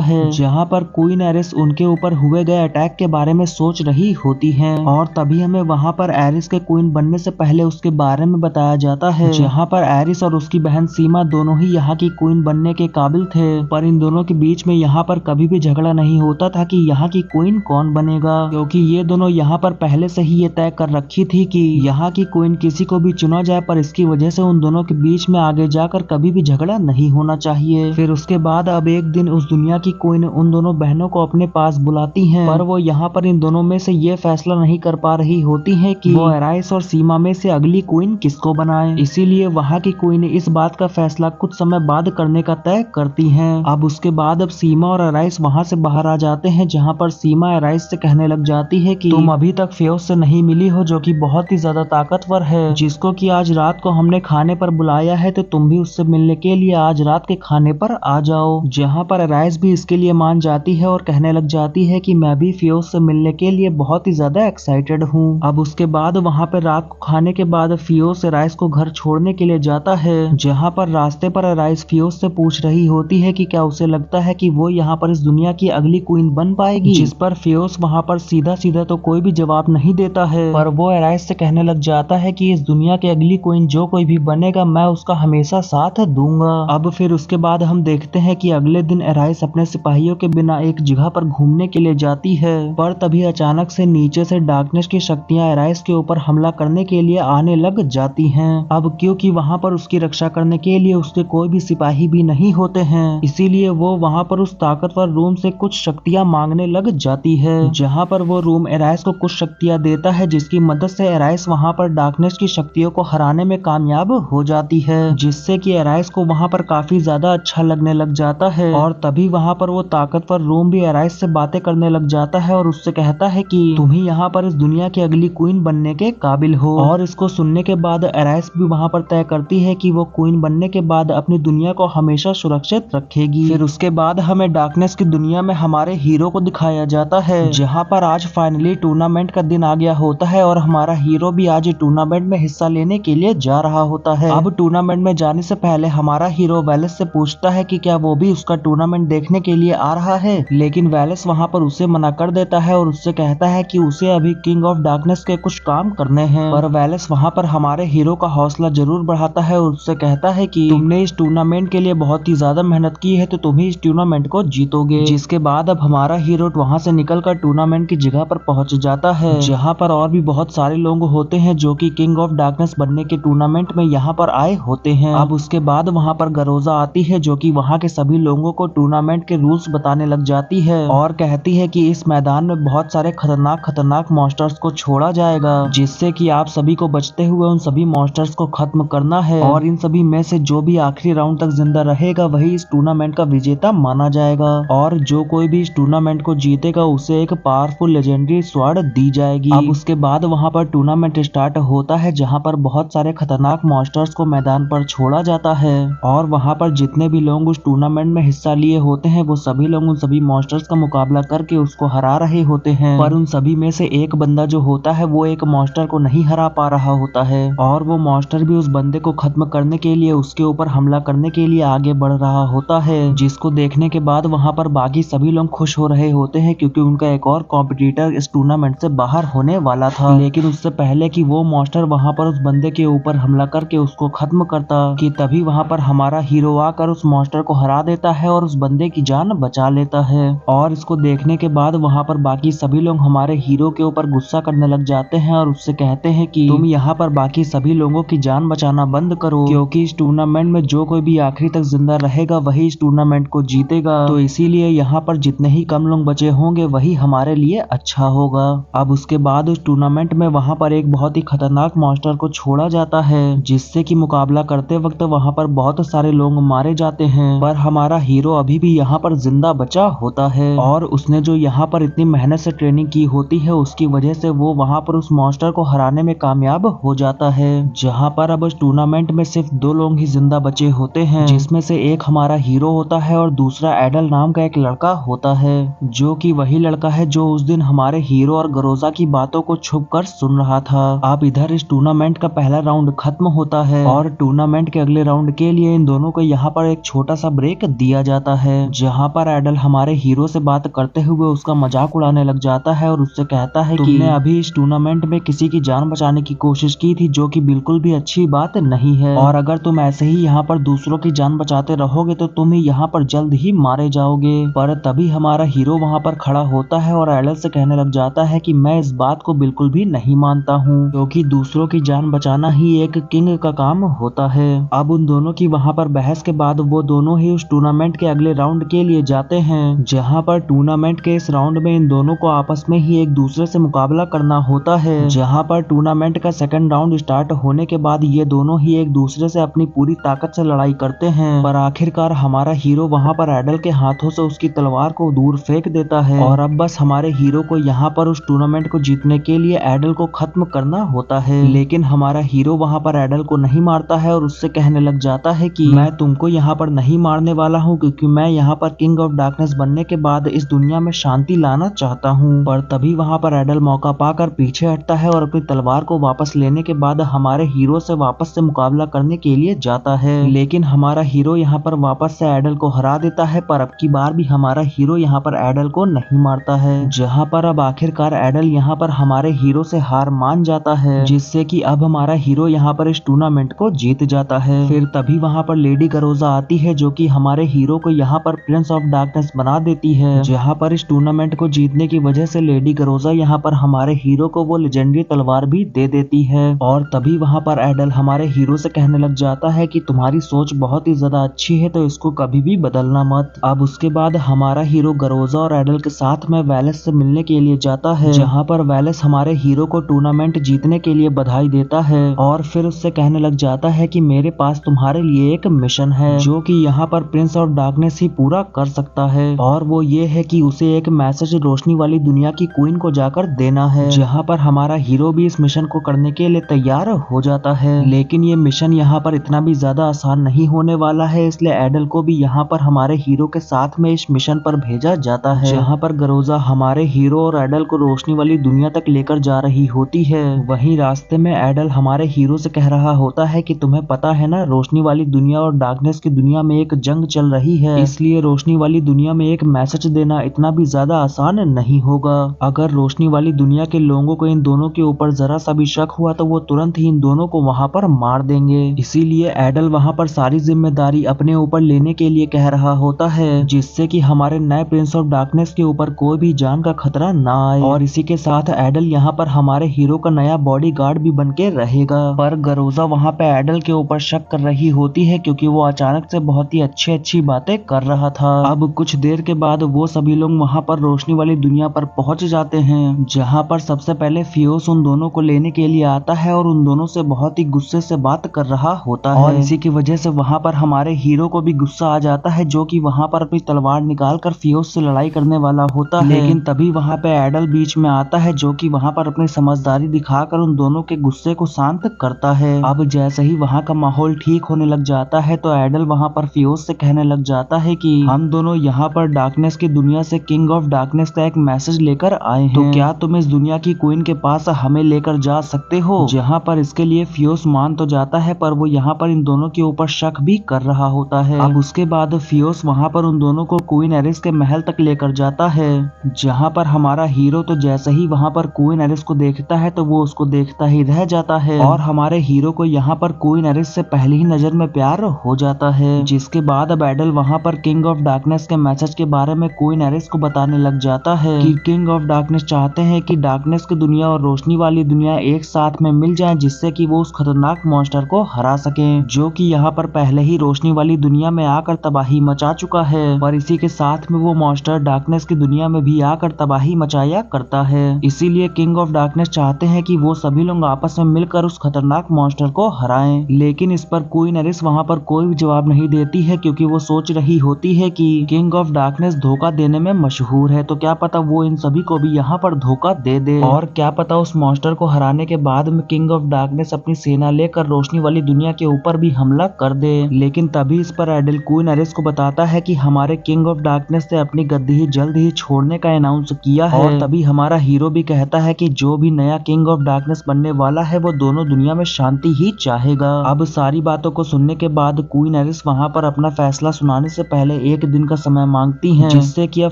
है, जहाँ पर क्वीन एरिस उनके ऊपर हुए गए अटैक के बारे में सोच रही होती है, और तभी हमें वहाँ पर एरिस के क्वीन बनने से पहले उसके बारे में बताया जाता है, जहाँ पर एरिस और उसकी बहन सीमा दोनों ही यहाँ की क्वीन बनने के काबिल थे, पर इन दोनों के बीच में यहाँ पर कभी भी झगड़ा नहीं होता था कि यहाँ की क्वीन कौन बनेगा, क्योंकि ये दोनों यहाँ पर पहले से ही ये तय कर रखी थी कि यहाँ की क्वीन किसी को भी चुना जाए, पर इसकी वजह से उन दोनों के बीच में आगे जाकर कभी भी झगड़ा नहीं होना चाहिए। फिर उसके बाद अब एक दिन उस दुनिया की क्वीन उन दोनों बहनों को अपने पास बुलाती हैं, पर वो यहाँ पर इन दोनों में से ये फैसला नहीं कर पा रही होती है कि वो एराइस और सीमा में से अगली क्वीन किसको बनाए। इसीलिए वहाँ की क्वीन इस बात का फैसला कुछ समय बाद करने का तय करती हैं। अब उसके बाद अब सीमा और एराइस वहाँ से बाहर आ जाते हैं, जहाँ पर सीमा एराइस से कहने लग जाती है कि तुम अभी तक फेयोस से नहीं मिली हो, जो कि बहुत ही ज्यादा ताकतवर है, जिसको कि आज रात को हमने खाने पर बुलाया है, तो तुम भी उससे मिलने के लिए आज रात के खाने पर आ जाओ। जहाँ पर एराइस भी इसके लिए मान जाती है और कहने लग जाती है कि मैं भी फेयोस से मिलने के लिए बहुत ही ज्यादा एक्साइटेड हूँ। अब उसके बाद वहाँ पे रात को खाने के बाद फेयोस एराइस को घर छोड़ने के लिए जाता है, जहाँ पर रास्ते पर एराइस फेयोस से पूछ रही होती है कि क्या उसे लगता है कि वो यहाँ पर इस दुनिया की अगली क्वीन बन पाएगी, जिस पर फेयोस वहाँ पर सीधा सीधा तो कोई भी जवाब नहीं देता है, पर वो एराइस से कहने लग जाता है कि इस दुनिया की अगली क्वीन जो कोई भी बनेगा मैं उसका हमेशा साथ दूंगा। अब फिर उसके बाद हम देखते हैं कि अगले दिन एराइस अपने सिपाहियों के बिना एक जगह पर घूमने के लिए जाती है, पर तभी अचानक से नीचे से डार्कनेस की शक्तियां एराइस के ऊपर हमला करने के लिए आने लग जाती हैं। अब क्योंकि वहाँ पर उसकी रक्षा करने के लिए उसके कोई भी सिपाही भी नहीं होते हैं, इसीलिए वो वहाँ पर उस ताकतवर रूम से कुछ शक्तियां मांगने लग जाती है, जहाँ पर वो रूम एराइस को कुछ शक्तियां देता है, जिसकी मदद से एराइस वहाँ पर डार्कनेस की शक्तियों को हराने में कामयाब हो जाती है, जिससे कि एराइस को वहाँ पर काफी ज्यादा अच्छा लगने लग जाता है। और तभी वहाँ पर वो ताकतवर रूम भी एराइस से बातें करने लग जाता है और उससे कहता है कि तुम ही यहाँ पर इस दुनिया की अगली क्वीन बनने के काबिल हो। और इसको सुनने के बाद एराइस भी वहाँ पर तय करती है कि वो क्वीन बनने के बाद अपनी दुनिया को हमेशा सुरक्षित रखेगी। फिर उसके बाद हमें डार्कनेस की दुनिया में हमारे हीरो को दिखाया जाता है, जहाँ पर आज फाइनली टूर्नामेंट का दिन आ गया होता है और हमारा हीरो भी आज टूर्नामेंट में हिस्सा लेने के लिए जा रहा होता है। अब टूर्नामेंट में जाने से पहले हमारा हीरो वेलेस से पूछता है कि क्या वो भी उसका टूर्नामेंट देखने के लिए आ रहा है, लेकिन वेलेस वहाँ पर उसे मना कर देता है और उससे कहता है कि उसे अभी किंग ऑफ डार्कनेस के कुछ काम करने हैं। पर वेलेस वहाँ पर हमारे हीरो का हौसला जरूर बढ़ाता है और उससे कहता है कि तुमने इस टूर्नामेंट के लिए बहुत ही ज्यादा मेहनत की है, तो तुम ही इस टूर्नामेंट को जीतोगे। जिसके बाद अब हमारा हीरो वहाँ से निकलकर टूर्नामेंट की जगह पर पहुंच जाता है, जहाँ पर और भी बहुत सारे लोग होते हैं जो कि किंग ऑफ डार्कनेस बनने के टूर्नामेंट में यहाँ पर आए होते हैं। अब उसके बाद वहाँ पर गरोजा आती है, जो कि वहाँ के सभी लोगों को टूर्नामेंट के रूल्स बताने लग जाती है और कहती है कि इस मैदान में बहुत सारे खतरनाक मॉन्स्टर्स को छोड़ा जाएगा, जिससे कि आप सभी को बचते हुए उन सभी मॉन्स्टर्स को खत्म करना है, और इन सभी में से जो भी आखिरी राउंड तक जिंदा रहेगा वही इस टूर्नामेंट का विजेता माना जाएगा, और जो कोई भी इस टूर्नामेंट को जीतेगा उसे एक पावरफुल लेजेंडरी स्वॉर्ड दी जाएगी। अब उसके बाद वहाँ पर टूर्नामेंट स्टार्ट होता है, जहाँ पर बहुत सारे खतरनाक मॉन्स्टर्स को मैदान पर छोड़ा जाता है, और वहाँ पर जितने भी लोग उस टूर्नामेंट में हिस्सा लिए होते हैं वो सभी लोग उन सभी मॉन्स्टर्स का मुकाबला करके उसको हरा रहे होते हैं, पर उन सभी में से एक बंदा जो होता है वो एक मॉन्स्टर को नहीं हरा पा रहा होता है, और वो मॉन्स्टर भी उस बंदे को खत्म करने के लिए उसके ऊपर हमला करने के लिए आगे बढ़ रहा होता है, जिसको देखने के बाद वहाँ पर बाकी सभी लोग खुश हो रहे होते हैं, क्योंकि उनका एक और कॉम्पिटिटर इस टूर्नामेंट से बाहर होने वाला था। लेकिन उससे पहले कि वो मॉन्स्टर वहाँ पर उस बंदे के ऊपर हमला करके उसको खत्म करता, कि तभी वहाँ पर हमारा हीरो आकर उस मॉन्स्टर को हरा देता है और उस बंदे की जान बचा लेता है। और इसको देखने के बाद वहाँ पर बाकी सभी लोग हमारे हीरो के ऊपर गुस्सा करने लग जाते हैं और उससे कहते हैं कि तुम यहाँ पर बाकी सभी लोगों की जान बचाना बंद करो, क्योंकि इस टूर्नामेंट में जो कोई भी आखिरी तक जिंदा रहेगा वही इस टूर्नामेंट को जीतेगा, तो इसीलिए यहाँ पर जितने ही कम लोग बचे होंगे वही हमारे लिए अच्छा होगा। अब उसके बाद उस टूर्नामेंट में वहाँ पर एक बहुत ही खतरनाक मॉन्स्टर को छोड़ा जाता है, जिससे कि मुकाबला करते वक्त वहाँ पर बहुत सारे लोग मारे जाते हैं, पर हमारा हीरो अभी भी यहाँ पर जिंदा बचा होता है, और उसने जो यहाँ पर इतनी मेहनत से ट्रेनिंग की होती है उसकी वजह से वो वहाँ पर उस मॉन्स्टर को हराने में कामयाब हो जाता है। जहाँ पर अब उस टूर्नामेंट में सिर्फ 2 लोग ही जिंदा बचे होते हैं, जिसमें से एक हमारा हीरो होता है और दूसरा एडल नाम का एक लड़का होता है, जो कि वही लड़का है जो उस दिन हमारे हीरो और गरोजा की बातों को छुपकर सुन रहा था। अब इधर इस टूर्नामेंट का पहला राउंड खत्म होता है और टूर्नामेंट के अगले राउंड के लिए इन दोनों को यहाँ पर एक छोटा सा ब्रेक दिया जाता है, जहाँ पर एडल हमारे हीरो से बात करते हुए उसका मजाक उड़ाने लग जाता है और उससे कहता है कि तुमने अभी इस टूर्नामेंट में किसी की जान बचाने की कोशिश की थी, जो कि बिल्कुल भी अच्छी बात नहीं है, और अगर तुम ऐसे ही यहाँ पर दूसरों की जान बचाते रहोगे तो तुम ही यहाँ पर जल्द ही मारे जाओगे। पर तभी हमारा हीरो वहाँ पर खड़ा होता है और एडल से कहने लग जाता है कि मैं इस बात को बिल्कुल भी नहीं मानता हूँ, क्योंकि दूसरों की जान बचाना ही एक किंग का काम होता है। अब उन दोनों की वहाँ पर बहस के बाद वो दोनों ही उस टूर्नामेंट के अगले राउंड के लिए जाते हैं, जहाँ पर टूर्नामेंट के इस राउंड में इन दोनों को आपस में ही एक दूसरे से मुकाबला करना होता है। जहाँ पर टूर्नामेंट का सेकंड राउंड स्टार्ट होने के बाद ये दोनों ही एक दूसरे से अपनी पूरी ताकत से लड़ाई करते हैं, पर आखिरकार हमारा हीरो वहाँ पर एडल के हाथों से उसकी तलवार को दूर फेंक देता है। और अब बस हमारे हीरो को यहाँ पर उस टूर्नामेंट को जीतने के लिए एडल को खत्म करना होता है, लेकिन हमारा हीरो वहाँ पर एडल को नहीं मारता है और उससे कहने लग जाता है कि मैं तुमको यहाँ पर नहीं मारने वाला हूँ, क्योंकि मैं यहाँ पर किंग ऑफ डार्कनेस बनने के बाद इस दुनिया में शांति लाना चाहता हूँ। पर तभी वहाँ पर एडल मौका पाकर पीछे हटता है और अपनी तलवार को वापस लेने के बाद हमारे हीरो से वापस से मुकाबला करने के लिए जाता है, लेकिन हमारा हीरो यहाँ पर वापस से एडल को हरा देता है। पर अब की बार भी हमारा हीरो यहाँ पर एडल को नहीं मारता है, जहाँ पर अब आखिरकार एडल यहाँ पर हमारे हीरो से हार मान जाता है, जिससे कि अब हमारा हीरो यहाँ पर इस टूर्नामेंट को जीत जाता है। फिर तभी वहाँ पर लेडी गरोजा आती है, जो कि हमारे हीरो को यहाँ पर प्रिंस ऑफ डार्कनेस बना देती है, जहाँ पर इस टूर्नामेंट को जीतने की वजह से लेडी गरोजा यहाँ पर हमारे हीरो को वो लेजेंडरी तलवार भी दे देती है। और तभी वहाँ पर एडल हमारे हीरो से कहने लग जाता है कि तुम्हारी सोच बहुत ही ज्यादा अच्छी है, तो इसको कभी भी बदलना मत। अब उसके बाद हमारा हीरो गरोजा और एडल के साथ में वेलेस से मिलने के लिए जाता है, जहाँ पर वेलेस हमारे हीरो को टूर्नामेंट जीतने के लिए बधाई देता है और फिर उससे कहने लग जाता है कि मेरे पास तुम्हारे लिए एक मिशन है, जो कि यहाँ पर प्रिंस ऑफ डार्कनेस ही पूरा कर सकता है, और वो ये है कि उसे एक मैसेज रोशनी वाली दुनिया की क्वीन को जाकर देना है। जहाँ पर हमारा हीरो भी इस मिशन को करने के लिए तैयार हो जाता है, लेकिन ये मिशन यहाँ पर इतना भी ज्यादा आसान नहीं होने वाला है, इसलिए एडल को भी यहाँ पर हमारे हीरो के साथ में इस मिशन पर भेजा जाता है, जहाँ पर गरोजा हमारे हीरो और एडल को रोशनी वाली दुनिया तक लेकर जा रही होती है। वहीं रास्ते में एडल हमारे हीरो से कह रहा होता है कि तुम्हें पता है ना, रोशनी वाली दुनिया और डार्कनेस की दुनिया में एक जंग चल रही है, इसलिए रोशनी वाली दुनिया में एक मैसेज देना इतना भी ज्यादा आसान नहीं होगा। अगर रोशनी वाली दुनिया के लोगों को इन दोनों के ऊपर जरा सा भी शक हुआ तो वो तुरंत ही इन दोनों को वहाँ पर मार देंगे। इसीलिए एडल वहाँ पर सारी जिम्मेदारी अपने ऊपर लेने के लिए कह रहा होता है, जिससे कि हमारे नए प्रिंस ऑफ डार्कनेस के ऊपर कोई भी जान का खतरा ना आए। और इसी के साथ एडल यहाँ पर हमारे हीरो का नया बॉडीगार्ड भी बन के रहेगा। पर गरोजा वहाँ पे एडल के ऊपर शक कर रही होती है, क्योंकि वो अचानक से बहुत ही अच्छी बातें कर रहा था। अब कुछ देर के बाद वो सभी लोग वहाँ पर रोशनी वाली दुनिया पर पहुँच जाते हैं, जहाँ पर सबसे पहले फियोस उन दोनों को लेने के लिए आता है और उन दोनों से बहुत ही गुस्से से बात कर रहा होता है, और इसी की वजह से वहाँ पर हमारे हीरो को भी गुस्सा आ जाता है, जो कि वहाँ पर अपनी तलवार निकाल कर फियोस से लड़ाई करने वाला होता है। लेकिन तभी वहाँ पे एडल बीच में आता है, जो कि वहाँ पर अपनी समझदारी दिखाकर उन दोनों के गुस्से को शांत करता है। अब जैसे ही वहाँ का माहौल ठीक होने लग जाता है तो एडल वहाँ पर फियोस से कहने लग जाता है कि हम दोनों यहाँ पर डार्कनेस की दुनिया से किंग ऑफ डार्कनेस का एक मैसेज लेकर आए हैं, तो क्या तुम इस दुनिया की क्वीन के पास हमें लेकर जा सकते हो? जहाँ पर इसके लिए फियोस मान तो जाता है, पर वो यहाँ पर इन दोनों के ऊपर शक भी कर रहा होता है। अब उसके बाद फियोस वहाँ पर उन दोनों को क्वीन एरिस के महल तक लेकर जाता है, जहाँ पर हमारा हीरो तो जैसे ही वहाँ पर क्वीन एरिस को देखता है तो वो उसको देखता ही रह जाता है, और हमारे हीरो को यहाँ पर क्वीन एरिस से पहली ही नजर में प्यार हो जाता है। जिसके बाद अब एडल वहाँ पर किंग ऑफ डार्कनेस के मैसेज के बारे में क्वीन एरिस को बताने लग जाता है कि किंग ऑफ डार्कनेस चाहते हैं कि डार्कनेस की दुनिया और रोशनी वाली दुनिया एक साथ में मिल जाएं, जिससे कि वो उस खतरनाक मॉन्स्टर को हरा सकें, जो कि यहाँ पर पहले ही रोशनी वाली दुनिया में आकर तबाही मचा चुका है। और इसी के साथ में वो मॉन्स्टर डार्कनेस की दुनिया में भी आकर तबाही मचाया करता है। इसीलिए किंग ऑफ डार्कनेस चाहते हैं कि वो सभी लोग आपस में मिलकर उस खतरनाक मॉन्स्टर को हराएं। लेकिन इस पर क्वीन एरिस वहाँ पर कोई भी जवाब नहीं देती है, क्योंकि वो सोच रही होती है कि किंग ऑफ डार्कनेस धोखा देने में मशहूर है, तो क्या पता वो इन सभी को भी यहाँ पर धोखा दे दे, और क्या पता उस मॉन्स्टर को हराने के बाद में किंग ऑफ डार्कनेस अपनी सेना लेकर रोशनी वाली दुनिया के ऊपर भी हमला कर दे। लेकिन तभी इस पर एडल क्वीन एरिस को बताता है कि हमारे किंग ऑफ डार्कनेस ने अपनी गद्दी ही जल्द ही छोड़ने का अनाउंस किया है। और तभी हमारा हीरो भी कहता है कि जो भी नया किंग ऑफ डार्कनेस बनने वाला है वो दोनों दुनिया में शांति ही चाहेगा। अब सारी बातों को सुनने के बाद क्वीन एरिस वहाँ पर अपना फैसला सुनाने से पहले एक दिन का समय मांगती है, जिससे कि अब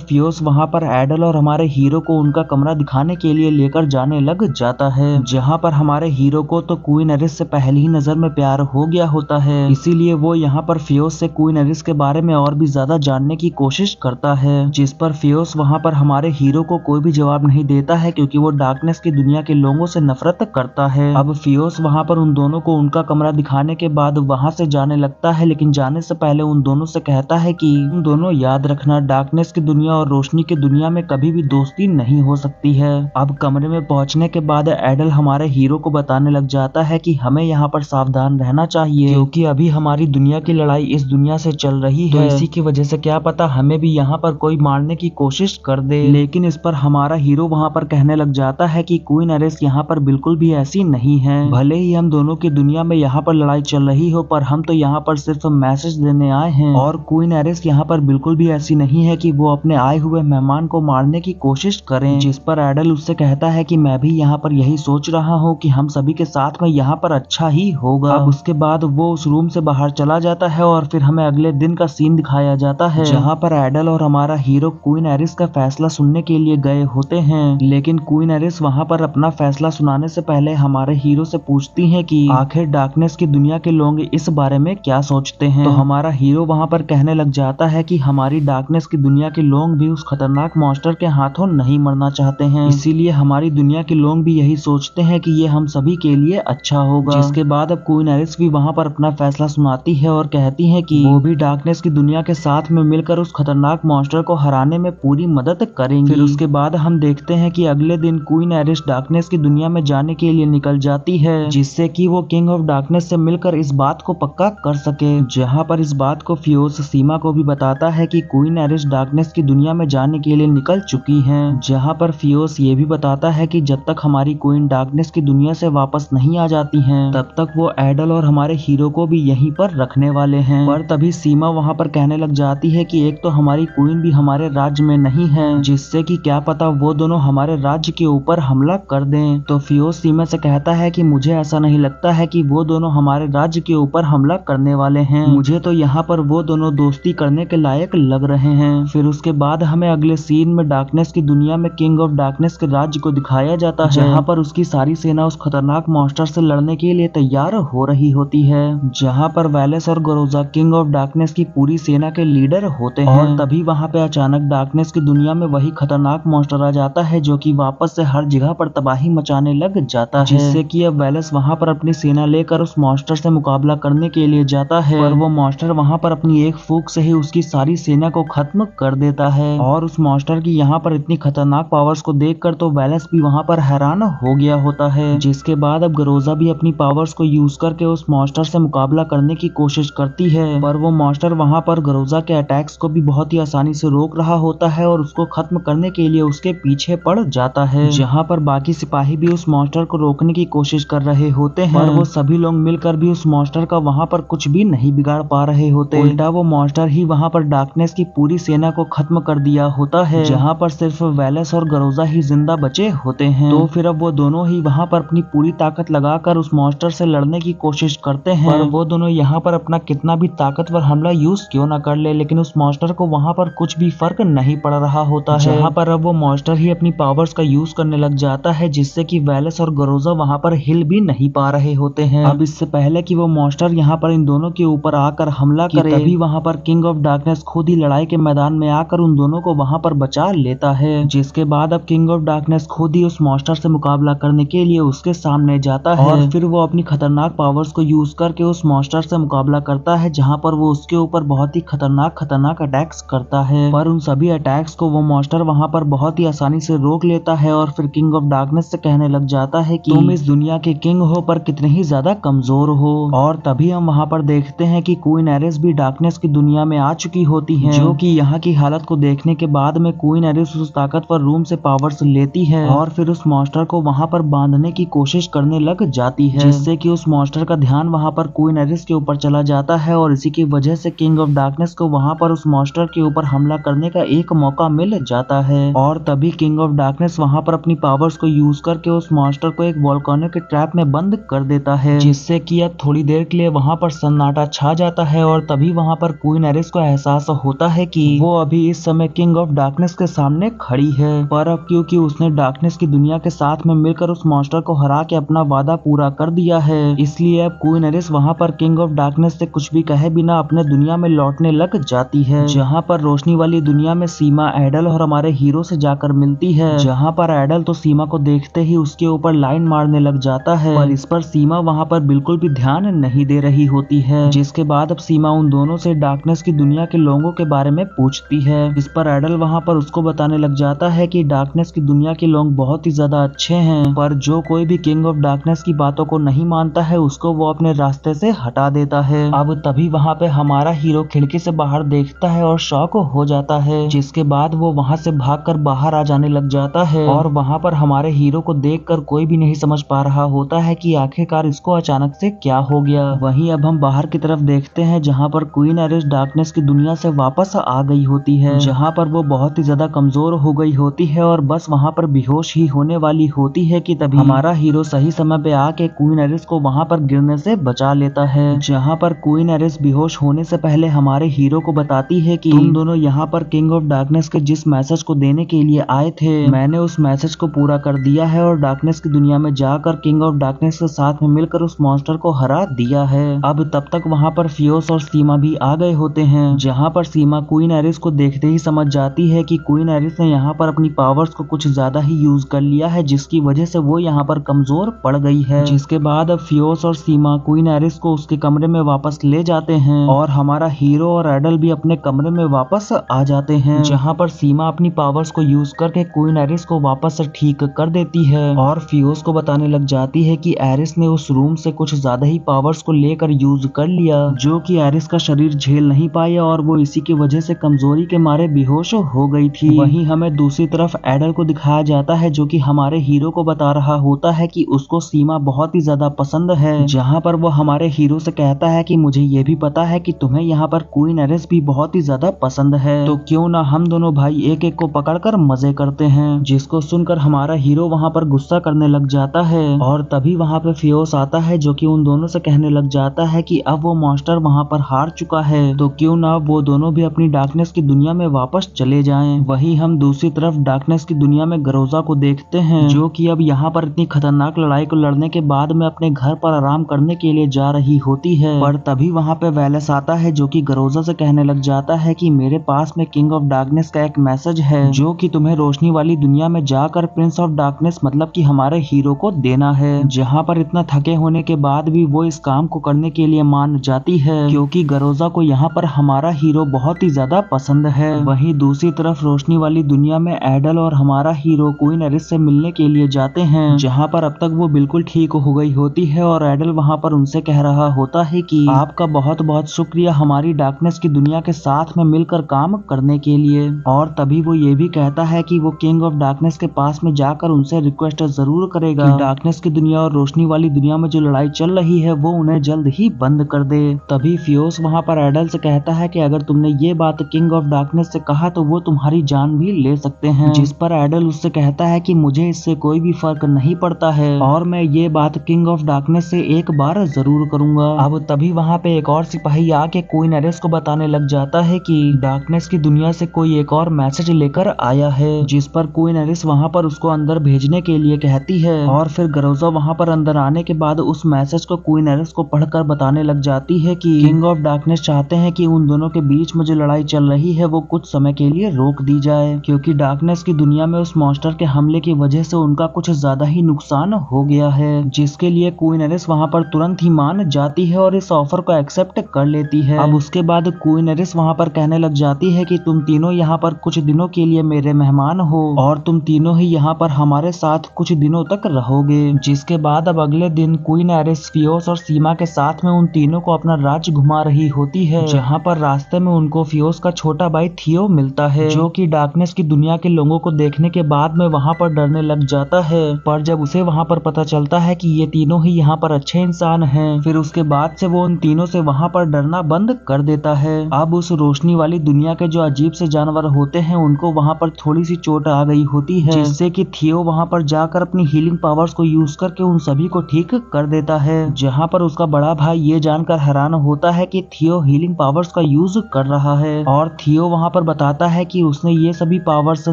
फियोस वहाँ पर एडल और हमारे हीरो को उनका कमरा दिखाने के लिए लेकर जाने लग जाता है, जहाँ पर हमारे हीरो को तो क्वीन एरिस से पहली ही नजर में प्यार हो गया होता है। इसीलिए वो यहाँ पर फियोस से क्वीन एरिस के बारे में और भी ज्यादा जानने की कोशिश करता है, जिस पर फियोस वहाँ पर हमारे हीरो को कोई भी जवाब नहीं देता है क्योंकि वो डार्कनेस की दुनिया के लोगों से नफरत करता है। अब फियोस वहाँ पर उन दोनों को उनका कमरा दिखाने के बाद वहाँ से जाने लगता है, लेकिन जाने से पहले उन दोनों से कहता है कि तुम दोनों याद रखना, डार्कनेस की दुनिया और रोशनी की दुनिया में कभी भी दोस्ती नहीं हो सकती है। अब कमरे में पहुंचने के बाद एडल हमारे हीरो को बताने लग जाता है कि हमें यहाँ पर सावधान रहना चाहिए क्योंकि अभी हमारी दुनिया की लड़ाई इस दुनिया से चल रही है, तो इसी की वजह से क्या पता हमें भी यहाँ पर कोई मारने की कोशिश कर दे। लेकिन इस पर हमारा हीरो वहाँ पर कहने लग जाता है कि क्वीन एरिस यहाँ पर बिल्कुल भी ऐसी नहीं है। भले ही हम दोनों की दुनिया में यहाँ पर लड़ाई चल रही हो, पर हम तो यहाँ पर सिर्फ मैसेज देने आए हैं। और क्वीन एरिस यहाँ पर बिल्कुल भी ऐसी नहीं है कि वो अपने आए हुए मेहमान को मारने की कोशिश करें। जिस पर एडल उससे कहता है कि मैं भी यहाँ पर यही सोच रहा हूँ कि हम सभी के साथ में यहाँ पर अच्छा ही होगा। अब उसके बाद वो उस रूम से बाहर चला जाता है और फिर हमें अगले दिन का सीन दिखाया जाता है, जहाँ पर एडल और हमारा हीरो क्वीन एरिस का फैसला सुनने के लिए गए होते हैं। लेकिन क्वीन एरिस वहाँ पर अपना फैसला सुनाने से पहले हमारे हीरो से पूछती है कि आखिर डार्कनेस की दुनिया के लोग इस बारे में क्या सोचते हैं। तो हमारा हीरो वहाँ पर कहने लग जाता है कि हमारी डार्कनेस की दुनिया के लोग भी उस खतरनाक मॉन्स्टर के हाथों नहीं मरना चाहते हैं, इसीलिए हमारी दुनिया के लोग भी यही सोचते हैं कि ये हम सभी के लिए अच्छा होगा। जिसके बाद अब क्वीन एरिस भी वहाँ पर अपना फैसला सुनाती है और कहती है कि वो भी डार्कनेस की दुनिया के साथ में मिलकर उस खतरनाक मॉन्स्टर को हराने में पूरी मदद करेंगी। फिर उसके बाद हम देखते हैं कि अगले दिन क्वीन एरिस डार्कनेस की दुनिया में जाने के लिए निकल जाती है, जिससे कि वो किंग ऑफ डार्कनेस से मिलकर इस बात को पक्का कर सके। जहाँ पर इस बात को फियोस सीमा को भी बताता है कि क्वीन एरिस डार्कनेस की दुनिया में जाने के लिए निकल चुकी है। जहाँ पर फियोस ये भी बताता है कि जब तक हमारी क्वीन डार्कनेस की दुनिया से वापस नहीं आ जाती हैं, तब तक वो एडल और हमारे हीरो को भी यहीं पर रखने वाले हैं। पर तभी सीमा वहाँ पर कहने लग जाती है कि एक तो हमारी क्वीन भी हमारे राज्य में नहीं है, जिससे कि क्या पता वो दोनों हमारे राज्य के ऊपर हमला कर दें। तो फियोस सीमा से कहता है कि मुझे ऐसा नहीं लगता है कि वो दोनों हमारे राज्य के ऊपर हमला करने वाले हैं, मुझे तो यहाँ पर वो दोनों दोस्ती करने के लायक लग रहे हैं। फिर उसके बाद हमें अगले सीन में डार्कनेस की दुनिया में किंग ऑफ डार्कनेस के राज्य को दिखाया जाता है, जहाँ पर उसकी सारी सेना उस खतरनाक मॉन्स्टर से लड़ने के लिए तैयार हो रही होती है। जहाँ पर वेलेस और गरोजा किंग ऑफ डार्कनेस की पूरी सेना के लीडर होते हैं। और तभी वहाँ पे अचानक डार्कनेस की दुनिया में वही खतरनाक मॉन्स्टर आ जाता है, जो कि वापस से हर जगह पर तबाही मचाने लग जाता है, जिससे कि अब वेलेस वहाँ पर अपनी सेना लेकर उस मॉन्स्टर से मुकाबला करने के लिए जाता है। पर वो मॉन्स्टर वहाँ पर अपनी एक फूंक से ही उसकी सारी सेना को खत्म कर देता है। और उस मॉन्स्टर की यहाँ पर इतनी खतरनाक पावर्स को देखकर तो वेलेस भी वहाँ पर हैरान हो गया होता है। जिसके बाद अब गरोजा भी अपनी पावर्स को यूज करके उस मॉन्स्टर से मुकाबला करने की कोशिश करती है, पर वो मॉन्स्टर वहाँ पर गरोजा के अटैक्स को भी बहुत ही आसानी से रोक रहा होता है और उसको खत्म करने के लिए उसके पीछे पड़ जाता है। जहाँ पर बाकी सिपाही भी उस मॉन्स्टर को रोकने की कोशिश कर रहे होते हैं, पर वो सभी लोग मिलकर भी उस मॉन्स्टर का वहाँ पर कुछ भी नहीं बिगाड़ पा रहे होते। उल्टा वो मॉन्स्टर ही वहाँ पर डार्कनेस की पूरी सेना को खत्म कर दिया होता है, जहाँ पर सिर्फ वेलेस और गरोजा ही जिंदा बचे होते हैं। तो फिर अब वो दोनों ही वहाँ पर अपनी पूरी ताकत लगाकर उस मॉन्स्टर से लड़ने की कोशिश करते हैं, पर वो दोनों यहाँ पर अपना कितना भी ताकतवर हमला यूज क्यों न कर ले, लेकिन उस मॉन्स्टर को वहाँ पर कुछ भी फर्क नहीं पड़ रहा होता है। जहाँ पर अब वो मॉन्स्टर ही अपनी पावर्स का यूज करने लग जाता है, जिससे कि वेलेस और गरोजा वहाँ पर हिल भी नहीं पा रहे होते हैं। अब इससे पहले कि वो मॉन्स्टर यहाँ पर इन दोनों के ऊपर आकर हमला करे, तभी वहाँ पर किंग ऑफ डार्कनेस खुद ही लड़ाई के मैदान में आकर उन दोनों को वहाँ पर बचा लेता है। जिसके बाद अब किंग ऑफ डार्कनेस खुद ही उस मॉन्स्टर से मुकाबला करने के लिए उसके सामने जाता है, और फिर वो अपनी खतरनाक पावर्स को यूज करके उस मॉन्स्टर से मुकाबला करता है, जहाँ पर वो उसके ऊपर बहुत ही खतरनाक अटैक्स करता है। पर उन सभी अटैक्स को वो मॉन्स्टर वहाँ पर बहुत ही आसानी से रोक लेता है और फिर किंग ऑफ डार्कनेस से कहने लग जाता है कि तुम इस दुनिया के किंग हो पर कितने ही ज्यादा कमजोर हो। और तभी हम वहाँ पर देखते हैं कि क्वीन एरिस भी डार्कनेस की दुनिया में आ चुकी होती है, जो कि यहाँ की हालत को देखने के बाद में क्वीन एरिस उस ताकतवर रूम से पावर्स लेती है और फिर उस मॉन्स्टर को वहाँ पर बांधने की कोशिश करने लग जाती है, जिससे कि उस मॉन्स्टर का ध्यान वहाँ पर क्वीन एरिस के ऊपर चला जाता है और और इसी की वजह से किंग ऑफ डार्कनेस को वहाँ पर उस मॉन्स्टर के ऊपर हमला करने का एक मौका मिल जाता है। और तभी किंग ऑफ डार्कनेस वहाँ पर अपनी पावर्स को यूज करके उस मॉन्स्टर को एक वोल्केनो के ट्रैप में बंद कर देता है, जिससे कि अब थोड़ी देर के लिए वहाँ पर सन्नाटा छा जाता है। और तभी वहाँ पर क्वीन एरिस को एहसास होता है कि वो अभी इस समय किंग ऑफ डार्कनेस के सामने खड़ी है, पर अब क्योंकि उसने डार्कनेस की दुनिया के साथ में मिलकर उस मॉन्स्टर को हरा के अपना वादा पूरा कर दिया है, इसलिए अब क्वीन एरिस वहाँ पर किंग ऑफ डार्कनेस से कुछ भी कहे बिना अपने दुनिया में लौटने लग जाती है, जहाँ पर रोशनी वाली दुनिया में सीमा एडल और हमारे हीरो से जाकर मिलती है। जहाँ पर एडल तो सीमा को देखते ही उसके ऊपर लाइन मारने लग जाता है, पर इस पर सीमा वहाँ पर बिल्कुल भी ध्यान नहीं दे रही होती है। जिसके बाद अब सीमा उन दोनों से डार्कनेस की दुनिया के लोगों के बारे में पूछती है। इस पर एडल वहाँ पर उसको बताने लग जाता है कि डार्कनेस की दुनिया के लोग बहुत ही ज्यादा अच्छे हैं, पर जो कोई भी किंग ऑफ डार्कनेस की बातों को नहीं मानता है उसको वो अपने रास्ते से हटा देता है। अब तभी वहाँ पे हमारा हीरो खिड़की से बाहर देखता है और शॉक हो जाता है, जिसके बाद वो वहाँ से भागकर बाहर आ जाने लग जाता है। और वहाँ पर हमारे हीरो को देखकर कोई भी नहीं समझ पा रहा होता है कि आखिरकार इसको अचानक से क्या हो गया। वहीं अब हम बाहर की तरफ देखते हैं जहाँ पर क्वीन एरिस डार्कनेस की दुनिया से वापस आ गई होती है, जहाँ पर वो बहुत ही ज्यादा कमजोर हो गई होती है और बस वहाँ पर बेहोश ही होने वाली होती है कि तभी हमारा हीरो सही समय पे आके क्वीन एरिस को वहाँ पर गिरने से बचा लेता है। जहाँ पर क्वीन एरिस बेहोश होने से पहले हमारे हीरो को बताती है कि तुम दोनों यहाँ पर किंग ऑफ डार्कनेस के जिस मैसेज को देने के लिए आए थे, मैंने उस मैसेज को पूरा कर दिया है और डार्कनेस की दुनिया में जाकर किंग ऑफ डार्कनेस के साथ में मिलकर उस मॉन्स्टर को हरा दिया है। अब तब तक वहाँ पर फियोस और सीमा भी आ गए होते हैं, जहाँ पर सीमा क्वीन एरिस को देखते ही समझ जाती है कि क्वीन एरिस ने यहाँ पर अपनी पावर्स को कुछ ज्यादा ही यूज कर लिया है, जिसकी वजह से वो यहाँ पर कमजोर पड़ गई है। जिसके बाद अब फियोस और सीमा क्वीन एरिस को उसके कमरे में वापस ले जाते हैं और हमारा हीरो और एडल भी अपने कमरे में वापस आ जाते हैं, जहाँ पर सीमा अपनी पावर्स को यूज करके क्वीन एरिस को वापस ठीक कर देती है और फियोस को बताने लग जाती है कि एरिस ने उस रूम से कुछ ज्यादा ही पावर्स को लेकर यूज कर लिया, जो कि एरिस का शरीर झेल नहीं पाया और वो इसी की वजह से कमजोरी के मारे बेहोश हो गई थी। वहीं हमें दूसरी तरफ एडल को दिखाया जाता है, जो कि हमारे हीरो को बता रहा होता है कि उसको सीमा बहुत ही ज्यादा पसंद है, जहाँ पर वो हमारे हीरो से कहता है कि मुझे ये भी पता है कि तुम्हें यहाँ पर क्वीन एरिस भी बहुत ही ज्यादा पसंद है, तो क्यों ना हम दोनों भाई एक एक को पकड़कर मजे करते हैं। जिसको सुनकर हमारा हीरो वहाँ पर गुस्सा करने लग जाता है और तभी वहाँ पे फियोस आता है, जो कि उन दोनों से कहने लग जाता है कि अब वो मॉन्स्टर वहाँ पर हार चुका है, तो क्यों ना वो दोनों भी अपनी डार्कनेस की दुनिया में वापस चले जाएं। वहीं हम दूसरी तरफ डार्कनेस की दुनिया में गरोजा को देखते हैं, जो कि अब यहाँ पर इतनी खतरनाक लड़ाई को लड़ने के बाद में अपने घर पर आराम करने के लिए जा रही होती है, पर तभी वहाँ पे वेलस आता है, जो कि गरोजा से कहने लग जाता है कि मेरे पास में किंग ऑफ डार्कनेस का एक मैसेज है, जो कि तुम्हें रोशनी वाली दुनिया में जाकर प्रिंस ऑफ डार्कनेस मतलब कि हमारे हीरो को देना है। जहाँ पर इतना थके होने के बाद भी वो इस काम को करने के लिए मान जाती है, क्योंकि गरोजा को यहाँ पर हमारा हीरो बहुत ही ज्यादा पसंद है। वहीं दूसरी तरफ रोशनी वाली दुनिया में एडल और हमारा हीरो क्वीन एरिस से मिलने के लिए जाते हैं, जहाँ पर अब तक वो बिल्कुल ठीक हो गई होती है और एडल वहाँ पर उनसे कह रहा होता है कि आपका बहुत बहुत शुक्रिया हमारी डार्कनेस की दुनिया के साथ में मिलकर काम करने के लिए। और तभी वो ये भी कहता है कि वो किंग ऑफ डार्कनेस के पास में जाकर उनसे रिक्वेस्ट जरूर करेगा कि डार्कनेस की दुनिया और रोशनी वाली दुनिया में जो लड़ाई चल रही है वो उन्हें जल्द ही बंद कर दे। तभी फियोस वहाँ पर एडल से कहता है कि अगर तुमने ये बात किंग ऑफ डार्कनेस से कहा तो वो तुम्हारी जान भी ले सकते हैं, जिस पर एडल उससे कहता है कि मुझे इससे कोई भी फर्क नहीं पड़ता है और मैं ये बात किंग ऑफ डार्कनेस से एक बार जरूर करूंगा। अब तभी वहाँ पे एक और सिपाही आके क्वीन एरिस को बताने लग जाता है कि डार्कनेस की दुनिया से कोई एक और मैसेज लेकर आया है, जिस पर क्वीन एरिस वहाँ पर उसको अंदर भेजने के लिए कहती है और फिर गरोजा वहाँ पर अंदर आने के बाद उस मैसेज को क्वीन एरिस को पढ़कर बताने लग जाती है कि किंग ऑफ डार्कनेस चाहते हैं कि उन दोनों के बीच में जो लड़ाई चल रही है वो कुछ समय के लिए रोक दी जाए, क्योंकि डार्कनेस की दुनिया में उस मॉन्स्टर के हमले की वजह से उनका कुछ ज्यादा ही नुकसान हो गया है, जिसके लिए क्वीन एरिस वहाँ पर तुरंत ही मान जाती है और इस ऑफर को एक्सेप्ट कर लेती है। अब उसके बाद क्वीन एरिस वहाँ पर कहने लग जाती है कि तुम तीनों यहाँ पर कुछ दिनों के लिए मेरे मेहमान हो और तुम तीनों ही यहाँ पर हमारे साथ कुछ दिनों तक रहोगे। जिसके बाद अब अगले दिन क्वीन एरिस फियोस और सीमा के साथ में उन तीनों को अपना राज्य घुमा रही होती है, जहाँ पर रास्ते में उनको फियोस का छोटा भाई थियो मिलता है, जो कि डार्कनेस की दुनिया के लोगों को देखने के बाद में वहाँ पर डरने लग जाता है, पर जब उसे वहाँ पर पता चलता है कि ये तीनों ही यहाँ पर अच्छे इंसान हैं, फिर उसके बाद से वो उन तीनों से वहाँ वहाँ पर डरना बंद कर देता है। अब उस रोशनी वाली दुनिया के जो अजीब से जानवर होते हैं उनको वहाँ पर थोड़ी सी चोट आ गई होती है, जिससे कि थियो वहाँ पर जाकर अपनी हीलिंग पावर्स को यूज करके उन सभी को ठीक कर देता है। जहाँ पर उसका बड़ा भाई ये जानकर हैरान होता है कि थियो हीलिंग पावर्स का यूज कर रहा है, और थियो वहाँ पर बताता है कि उसने ये सभी पावर्स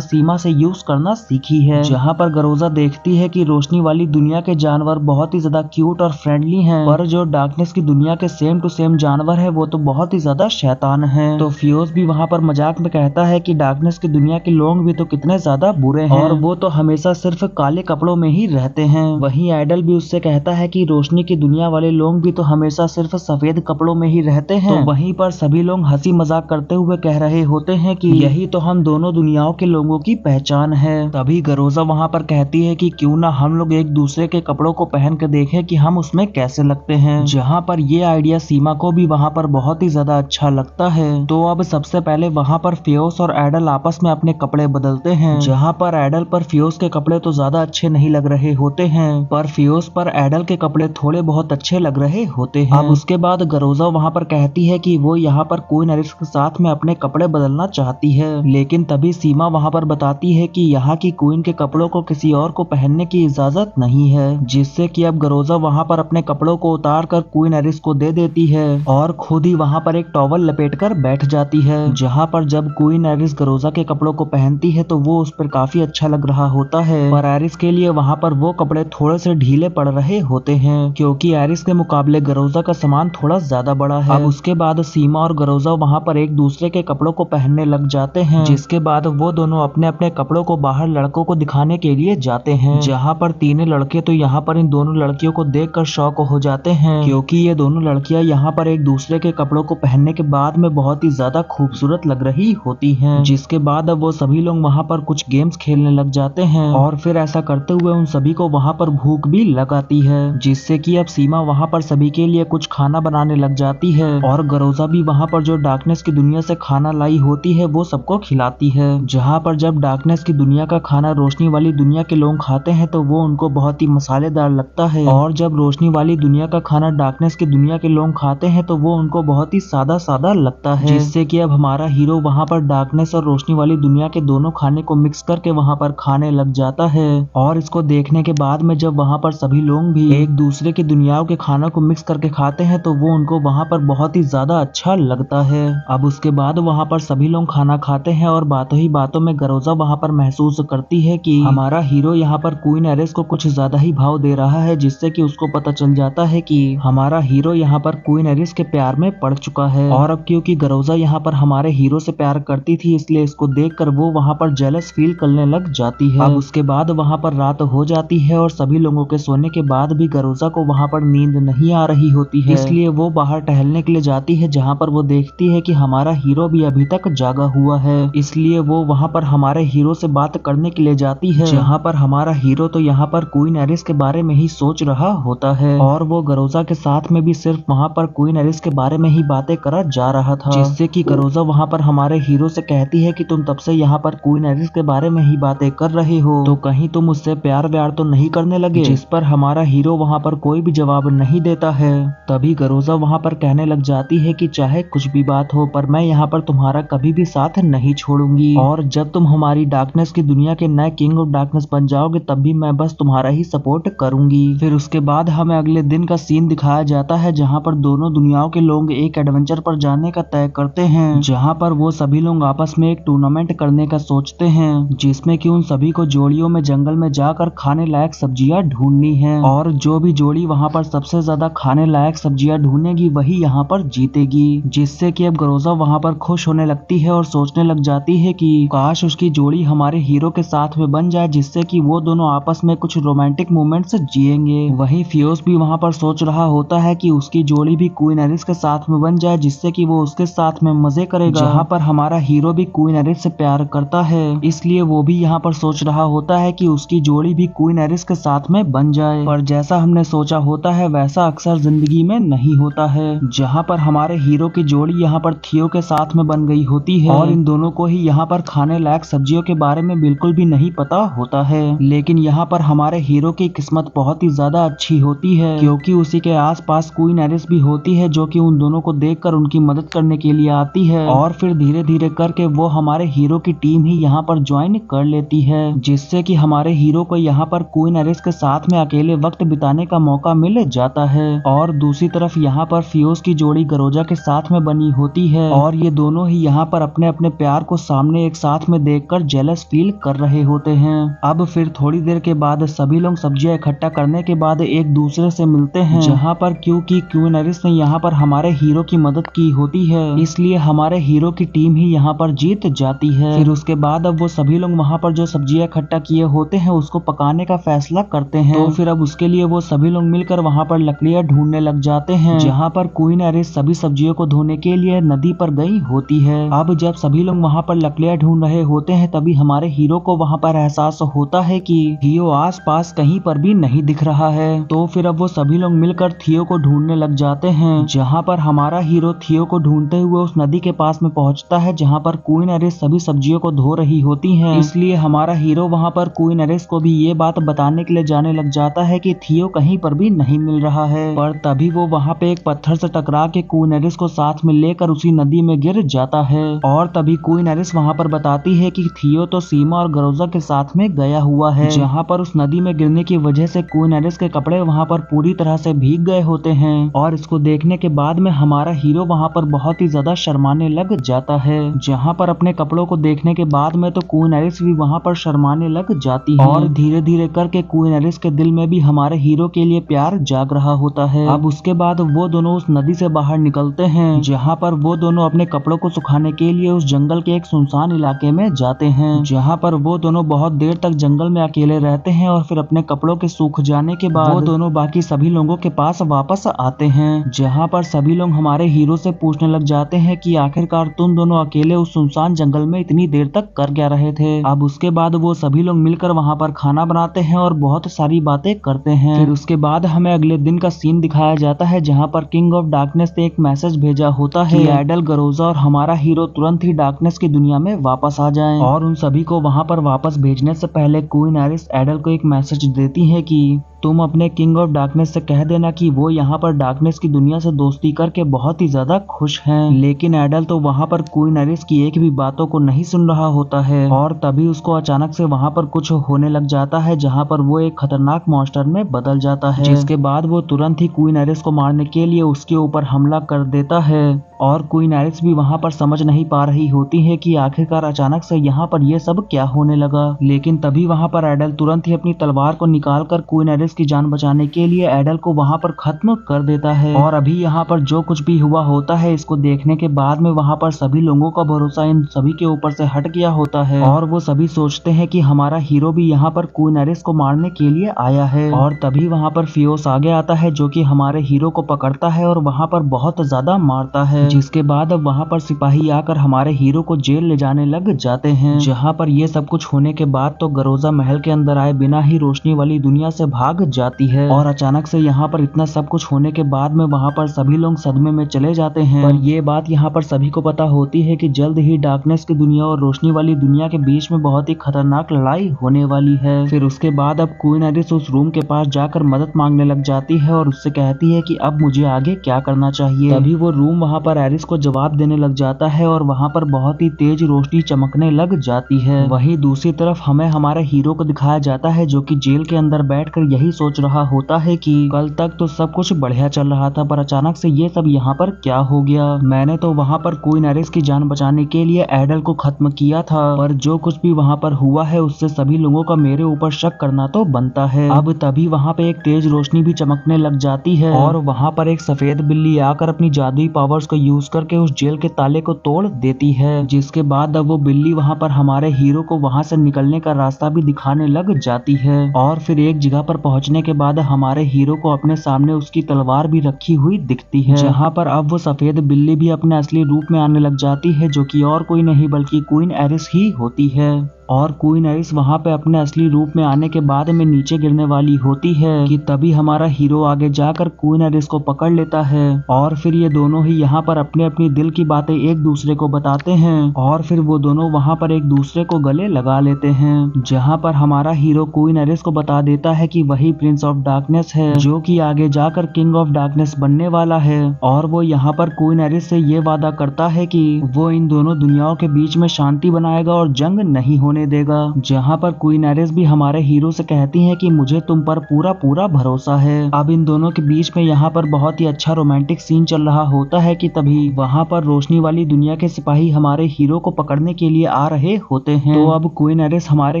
सीमा से यूज करना सीखी है। जहाँ पर गरोजा देखती है कि रोशनी वाली दुनिया के जानवर बहुत ही ज्यादा क्यूट और फ्रेंडली हैं, पर जो डार्कनेस की दुनिया के सेम टू सेम जानवर है वो तो बहुत ही ज्यादा शैतान है। तो फियोस भी वहाँ पर मजाक में कहता है कि डार्कनेस की दुनिया के लोग भी तो कितने ज्यादा बुरे हैं, और वो तो हमेशा सिर्फ काले कपड़ों में ही रहते हैं। वहीं आइडल भी उससे कहता है कि रोशनी की दुनिया वाले लोग भी तो हमेशा सिर्फ सफेद कपड़ों में ही रहते हैं। तो वहीं पर सभी लोग हंसी मजाक करते हुए कह रहे होते हैं कि यही तो हम दोनों दुनियाओं के लोगों की पहचान है। तभी गरोजा वहाँ पर कहती है कि क्यों ना हम लोग एक दूसरे के कपड़ों को पहन के देखें कि हम उसमें कैसे लगते हैं। जहाँ पर ये आइडिया सीमा को भी वहाँ पर बहुत ही ज्यादा अच्छा लगता है। तो अब सबसे पहले वहाँ पर फियोस और आइडल आपस में अपने कपड़े बदलते हैं। जहाँ पर आइडल पर फियोस के कपड़े तो ज्यादा अच्छे नहीं लग रहे होते हैं, पर फियोस पर आइडल के कपड़े थोड़े बहुत अच्छे लग रहे होते हैं। अब उसके बाद गरोजा वहाँ पर कहती है कि वो यहाँ पर क्वीन एरिस के साथ में अपने कपड़े बदलना चाहती है, लेकिन तभी सीमा वहाँ पर बताती है कि यहाँ की क्वीन के कपड़ों को किसी और को पहनने की इजाजत नहीं है, जिससे कि अब गरोजा वहाँ पर अपने कपड़ों को उतार कर क्वीन एरिस को दे देती है और खुद ही वहाँ पर एक टॉवल लपेट कर बैठ जाती है। जहाँ पर जब क्वीन एरिस गरोजा के कपड़ों को पहनती है तो वो उस पर काफी अच्छा लग रहा होता है, पर एरिस के लिए वहाँ पर वो कपड़े थोड़े से ढीले पड़ रहे होते हैं, क्योंकि एरिस के मुकाबले गरोजा का सामान थोड़ा ज्यादा बड़ा है। अब उसके बाद सीमा और गरोजा वहाँ पर एक दूसरे के कपड़ों को पहनने लग जाते हैं, जिसके बाद वो दोनों अपने अपने कपड़ों को बाहर लड़कों को दिखाने के लिए जाते हैं। जहाँ पर तीनों लड़के तो यहाँ पर इन दोनों लड़कियों को देखकर शॉक हो जाते हैं, क्योंकि ये दोनों लड़कियां यहाँ पर एक दूसरे के कपड़ों को पहनने के बाद में बहुत ही ज्यादा खूबसूरत लग रही होती हैं। जिसके बाद अब वो सभी लोग वहाँ पर कुछ गेम्स खेलने लग जाते हैं, और फिर ऐसा करते हुए उन सभी को वहाँ पर भूख भी लगाती है, जिससे कि अब सीमा वहाँ पर सभी के लिए कुछ खाना बनाने लग जाती है, और गरोजा भी वहाँ पर जो डार्कनेस की दुनिया से खाना लाई होती है वो सबको खिलाती है। जहाँ पर जब डार्कनेस की दुनिया का खाना रोशनी वाली दुनिया के लोग खाते हैं तो वो उनको बहुत ही मसालेदार लगता है, और जब रोशनी वाली दुनिया का खाना डार्कनेस की दुनिया के लोग खाते हैं तो वो उनको बहुत ही सादा सादा लगता है, जिससे कि अब हमारा हीरो वहाँ पर डार्कनेस और रोशनी वाली दुनिया के दोनों खाने को मिक्स करके वहाँ पर खाने लग जाता है। और इसको देखने के बाद में जब वहाँ पर सभी लोग भी एक दूसरे की दुनियाओं के खानों को मिक्स करके खाते हैं तो वो उनको वहाँ पर बहुत ही ज्यादा अच्छा लगता है। अब उसके बाद वहाँ पर सभी लोग खाना खाते हैं, और बातों ही बातों में गरोजा वहाँ पर महसूस करती है कि हमारा हीरो यहाँ पर क्वीन एरिस को कुछ ज्यादा ही भाव दे रहा है, जिससे कि उसको पता चल जाता है कि हमारा हीरो यहाँ पर क्वीन एरिस के प्यार में पड़ चुका है। और अब क्योंकि गरोजा यहाँ पर हमारे हीरो से प्यार करती थी, इसलिए इसको देखकर वो वहाँ पर जेलस फील करने लग जाती है। अब उसके बाद वहाँ पर रात हो जाती है, और सभी लोगों के सोने के बाद भी गरोजा को वहाँ पर नींद नहीं आ रही होती है, इसलिए वो बाहर टहलने के लिए जाती है, जहाँ पर वो देखती है कि हमारा हीरो भी अभी तक जागा हुआ है, इसलिए वो वहाँ पर हमारे हीरो से बात करने के लिए जाती है। जहाँ पर हमारा हीरो तो यहाँ पर क्वीन एरिस के बारे में ही सोच रहा होता है, और वो गरोजा के साथ में भी सिर्फ वहाँ पर क्वीन एरिस के बारे में ही बातें करा जा रहा था, जिससे कि गरोजा वहाँ पर हमारे हीरो से कहती है कि तुम तब से यहाँ पर क्वीन एरिस के बारे में ही बातें कर रहे हो, तो कहीं तुम उससे प्यार व्यार तो नहीं करने लगे, जिस पर हमारा हीरो वहाँ पर कोई भी जवाब नहीं देता है। तभी गरोजा वहाँ पर कहने लग जाती है कि चाहे कुछ भी बात हो, पर मैं यहाँ पर तुम्हारा कभी भी साथ नहीं छोड़ूंगी, और जब तुम हमारी डार्कनेस की दुनिया के नए किंग ऑफ डार्कनेस बन जाओगे तब भी मैं बस तुम्हारा ही सपोर्ट करूंगी। फिर उसके बाद हमें अगले दिन का सीन दिखाया जाता है, जहाँ पर दोनों दुनियाओं के लोग एक एडवेंचर पर जाने का तय करते हैं, जहाँ पर वो सभी लोग आपस में एक टूर्नामेंट करने का सोचते हैं, जिसमें कि उन सभी को जोड़ियों में जंगल में जाकर खाने लायक सब्जियां ढूंढनी है, और जो भी जोड़ी वहाँ पर सबसे ज्यादा खाने लायक सब्जियां ढूंढेगी वही यहाँ पर जीतेगी। जिससे कि अब गरोजा वहाँ पर खुश होने लगती है और सोचने लग जाती है कि काश उसकी जोड़ी हमारे हीरो के साथ में बन जाए, जिससे कि वो दोनों आपस में कुछ रोमांटिक मोमेंट्स जिएंगे। वहीं फियोस भी वहाँ पर सोच रहा होता है कि उसकी जोड़ी भी क्वीन एरिस के साथ में बन जाए, जिससे कि वो उसके साथ में मजे करेगा। जहाँ पर हमारा हीरो भी क्वीन एरिस से प्यार करता है, इसलिए वो भी यहाँ पर सोच रहा होता है कि उसकी जोड़ी भी क्वीन एरिस के साथ में बन जाए। पर जैसा हमने सोचा होता है वैसा अक्सर जिंदगी में नहीं होता है, जहाँ पर हमारे हीरो की जोड़ी यहाँ पर थियो के साथ में बन गई होती है, और इन दोनों को ही यहाँ पर खाने लायक सब्जियों के बारे में बिल्कुल भी नहीं पता होता है। लेकिन यहाँ पर हमारे हीरो की किस्मत बहुत ही ज्यादा अच्छी होती है, क्योंकि उसी के आसपास क्वीन एरिस भी होती होती है जो कि उन दोनों को देखकर उनकी मदद करने के लिए आती है और फिर धीरे धीरे करके वो हमारे हीरो की टीम ही यहाँ पर ज्वाइन कर लेती है, जिससे कि हमारे हीरो को यहाँ पर क्वीन एरिस के साथ में अकेले वक्त बिताने का मौका मिल जाता है। और दूसरी तरफ यहाँ पर फियोस की जोड़ी गरोजा के साथ में बनी होती है और ये दोनों ही यहाँ पर अपने अपने प्यार को सामने एक साथ में देखकर जेलस फील कर रहे होते हैं। अब फिर थोड़ी देर के बाद सभी लोग सब्जियां इकट्ठा करने के बाद एक दूसरे से मिलते हैं, जहाँ पर क्योंकि क्वीन एरिस ने यहाँ पर हमारे हीरो की मदद की होती है इसलिए हमारे हीरो की टीम ही यहाँ पर जीत जाती है। फिर उसके बाद अब वो सभी लोग वहाँ पर जो सब्जियां इकट्ठा किए होते हैं उसको पकाने का फैसला करते हैं। तो फिर अब उसके लिए वो सभी लोग मिलकर वहाँ पर लकड़ियां ढूंढने लग जाते हैं, जहाँ पर क्वीन एरिस सभी सब्जियों को धोने के लिए नदी पर गई होती है। अब जब सभी लोग वहाँ पर लकड़ियां ढूंढ रहे होते हैं तभी हमारे हीरो को वहाँ पर एहसास होता है कि थियो आस पास कहीं पर भी नहीं दिख रहा है। तो फिर अब वो सभी लोग मिलकर थियो को ढूंढने लग जाते हैं, जहाँ पर हमारा हीरो थियो को ढूंढते हुए उस नदी के पास में पहुँचता है जहाँ पर क्वीन एरिस सभी सब्जियों को धो रही होती है। इसलिए हमारा हीरो वहाँ पर क्वीन एरिस को भी ये बात बताने के लिए जाने लग जाता है कि थियो कहीं पर भी नहीं मिल रहा है। पर तभी वो वहाँ पे एक पत्थर से टकरा के क्वीन एरिस को साथ में लेकर उसी नदी में गिर जाता है और तभी क्वीन एरिस वहाँ पर बताती है कि थियो तो सीमा और गरोजा के साथ में गया हुआ है, जहाँ पर उस नदी में गिरने की वजह से क्वीन एरिस के कपड़े वहाँ पर पूरी तरह से भीग गए होते हैं। और इसको देखने के बाद में हमारा हीरो वहाँ पर बहुत ही ज्यादा शर्माने लग जाता है, जहाँ पर अपने कपड़ों को देखने के बाद में तो क्वीन एरिस भी वहाँ पर शर्माने लग जाती है और धीरे धीरे करके क्वीन एरिस के दिल में भी हमारे हीरो के लिए प्यार जाग रहा होता है। अब उसके बाद वो दोनों उस नदी से बाहर निकलते हैं, जहाँ पर वो दोनों अपने कपड़ों को सुखाने के लिए उस जंगल के एक सुनसान इलाके में जाते हैं, जहाँ पर वो दोनों बहुत देर तक जंगल में अकेले रहते हैं और फिर अपने कपड़ों के सूख जाने के बाद वो दोनों बाकी सभी लोगों के पास वापस आते हैं, जहाँ पर सभी लोग हमारे हीरो से पूछने लग जाते हैं कि आखिरकार तुम दोनों अकेले उस सुनसान जंगल में इतनी देर तक कर क्या रहे थे। अब उसके बाद वो सभी लोग मिलकर वहाँ पर खाना बनाते हैं और बहुत सारी बातें करते हैं। फिर उसके बाद हमें अगले दिन का सीन दिखाया जाता है, जहाँ पर किंग ऑफ डार्कनेस ने एक मैसेज भेजा होता है कि एडल, गरोजा और हमारा हीरो तुरंत ही डार्कनेस की दुनिया में वापस आ जाएं। और उन सभी को वहाँ पर वापस भेजने से पहले क्वीन एरिस एडल को एक मैसेज देती है कि तुम अपने किंग ऑफ डार्कनेस से कह देना कि वो यहाँ पर डार्कनेस की दुनिया से दोस्ती करके बहुत ही ज्यादा खुश हैं। लेकिन एडल तो वहाँ पर क्वीन एरिस की एक भी बातों को नहीं सुन रहा होता है और तभी उसको अचानक से वहाँ पर कुछ होने लग जाता है, जहाँ पर वो एक खतरनाक मॉन्स्टर में बदल जाता है, जिसके बाद वो तुरंत ही क्वीन एरिस को मारने के लिए उसके ऊपर हमला कर देता है। और क्वीन एरिस भी वहाँ पर समझ नहीं पा रही होती है कि आखिरकार अचानक से यहाँ पर ये सब क्या होने लगा। लेकिन तभी वहाँ पर एडल तुरंत ही अपनी तलवार को निकालकर क्वीन एरिस की जान बचाने के लिए एडल को वहाँ पर खत्म कर देता है। और अभी यहाँ पर जो कुछ भी हुआ होता है इसको देखने के बाद में वहाँ पर सभी लोगों का भरोसा इन सभी के ऊपर से हट गया होता है और वो सभी सोचते हैं कि हमारा हीरो भी यहाँ पर क्वीन एरिस को मारने के लिए आया है। और तभी वहाँ पर फियोस आगे आता है जो कि हमारे हीरो को पकड़ता है और वहाँ पर बहुत ज्यादा मारता है, जिसके बाद अब वहाँ पर सिपाही आकर हमारे हीरो को जेल ले जाने लग जाते हैं। जहाँ पर ये सब कुछ होने के बाद तो गरोजा महल के अंदर आए बिना ही रोशनी वाली दुनिया से भाग जाती है और अचानक से यहाँ पर इतना सब कुछ होने के बाद में वहाँ पर सभी लोग सदमे में चले जाते हैं। पर ये बात यहाँ पर सभी को पता होती है कि जल्द ही डार्कनेस की दुनिया और रोशनी वाली दुनिया के बीच में बहुत ही खतरनाक लड़ाई होने वाली है। फिर उसके बाद अब क्वीन एरिस उस रूम के पास जाकर मदद मांगने लग जाती है और उससे कहती है कि अब मुझे आगे क्या करना चाहिए। तभी वो रूम वहाँ पर एरिस को जवाब देने लग जाता है और वहाँ पर बहुत ही तेज रोशनी चमकने लग जाती है। वहीं दूसरी तरफ हमें हमारे हीरो को दिखाया जाता है जो कि जेल के अंदर बैठकर यही सोच रहा होता है कि कल तक तो सब कुछ बढ़िया चल रहा था पर अचानक से ये सब यहाँ पर क्या हो गया। मैंने तो वहाँ पर क्वीन एरिस की जान बचाने के लिए एडल को खत्म किया था, पर जो कुछ भी वहाँ पर हुआ है उससे सभी लोगों का मेरे ऊपर शक करना तो बनता है। अब तभी वहाँ पे एक तेज रोशनी भी चमकने लग जाती है और वहाँ पर एक सफेद बिल्ली आकर अपनी जादुई पावर्स को यूज करके उस जेल के ताले को तोड़ देती है, जिसके बाद अब वो बिल्ली वहाँ पर हमारे हीरो को वहाँ से निकलने का रास्ता भी दिखाने लग जाती है। और फिर एक जगह पर पहुँचने के बाद हमारे हीरो को अपने सामने उसकी तलवार भी रखी हुई दिखती है, जहाँ पर अब वो सफेद बिल्ली भी अपने असली रूप में आने लग जाती है जो कि और कोई नहीं बल्कि क्वीन एरिस ही होती है। और क्वीन एरिस वहाँ पे अपने असली रूप में आने के बाद में नीचे गिरने वाली होती है कि तभी हमारा हीरो आगे जाकर क्वीन एरिस को पकड़ लेता है और फिर ये दोनों ही यहाँ पर अपने अपनी दिल की बातें एक दूसरे को बताते हैं और फिर वो दोनों वहाँ पर एक दूसरे को गले लगा लेते हैं, जहाँ पर हमारा हीरो क्वीन एरिस को बता देता है कि वही प्रिंस ऑफ डार्कनेस है जो कि आगे जाकर किंग ऑफ डार्कनेस बनने वाला है। और वो यहाँ पर क्वीन एरिस से ये वादा करता है कि वो इन दोनों दुनियाओं के बीच में शांति बनाएगा और जंग नहीं होने देगा, जहाँ पर क्वीन एरिस भी हमारे हीरो से कहती है कि मुझे तुम पर पूरा पूरा भरोसा है। अब इन दोनों के बीच में यहाँ पर बहुत ही अच्छा रोमांटिक सीन चल रहा होता है कि तभी वहाँ पर रोशनी वाली दुनिया के सिपाही हमारे हीरो को पकड़ने के लिए आ रहे होते हैं। तो अब क्वीन एरिस हमारे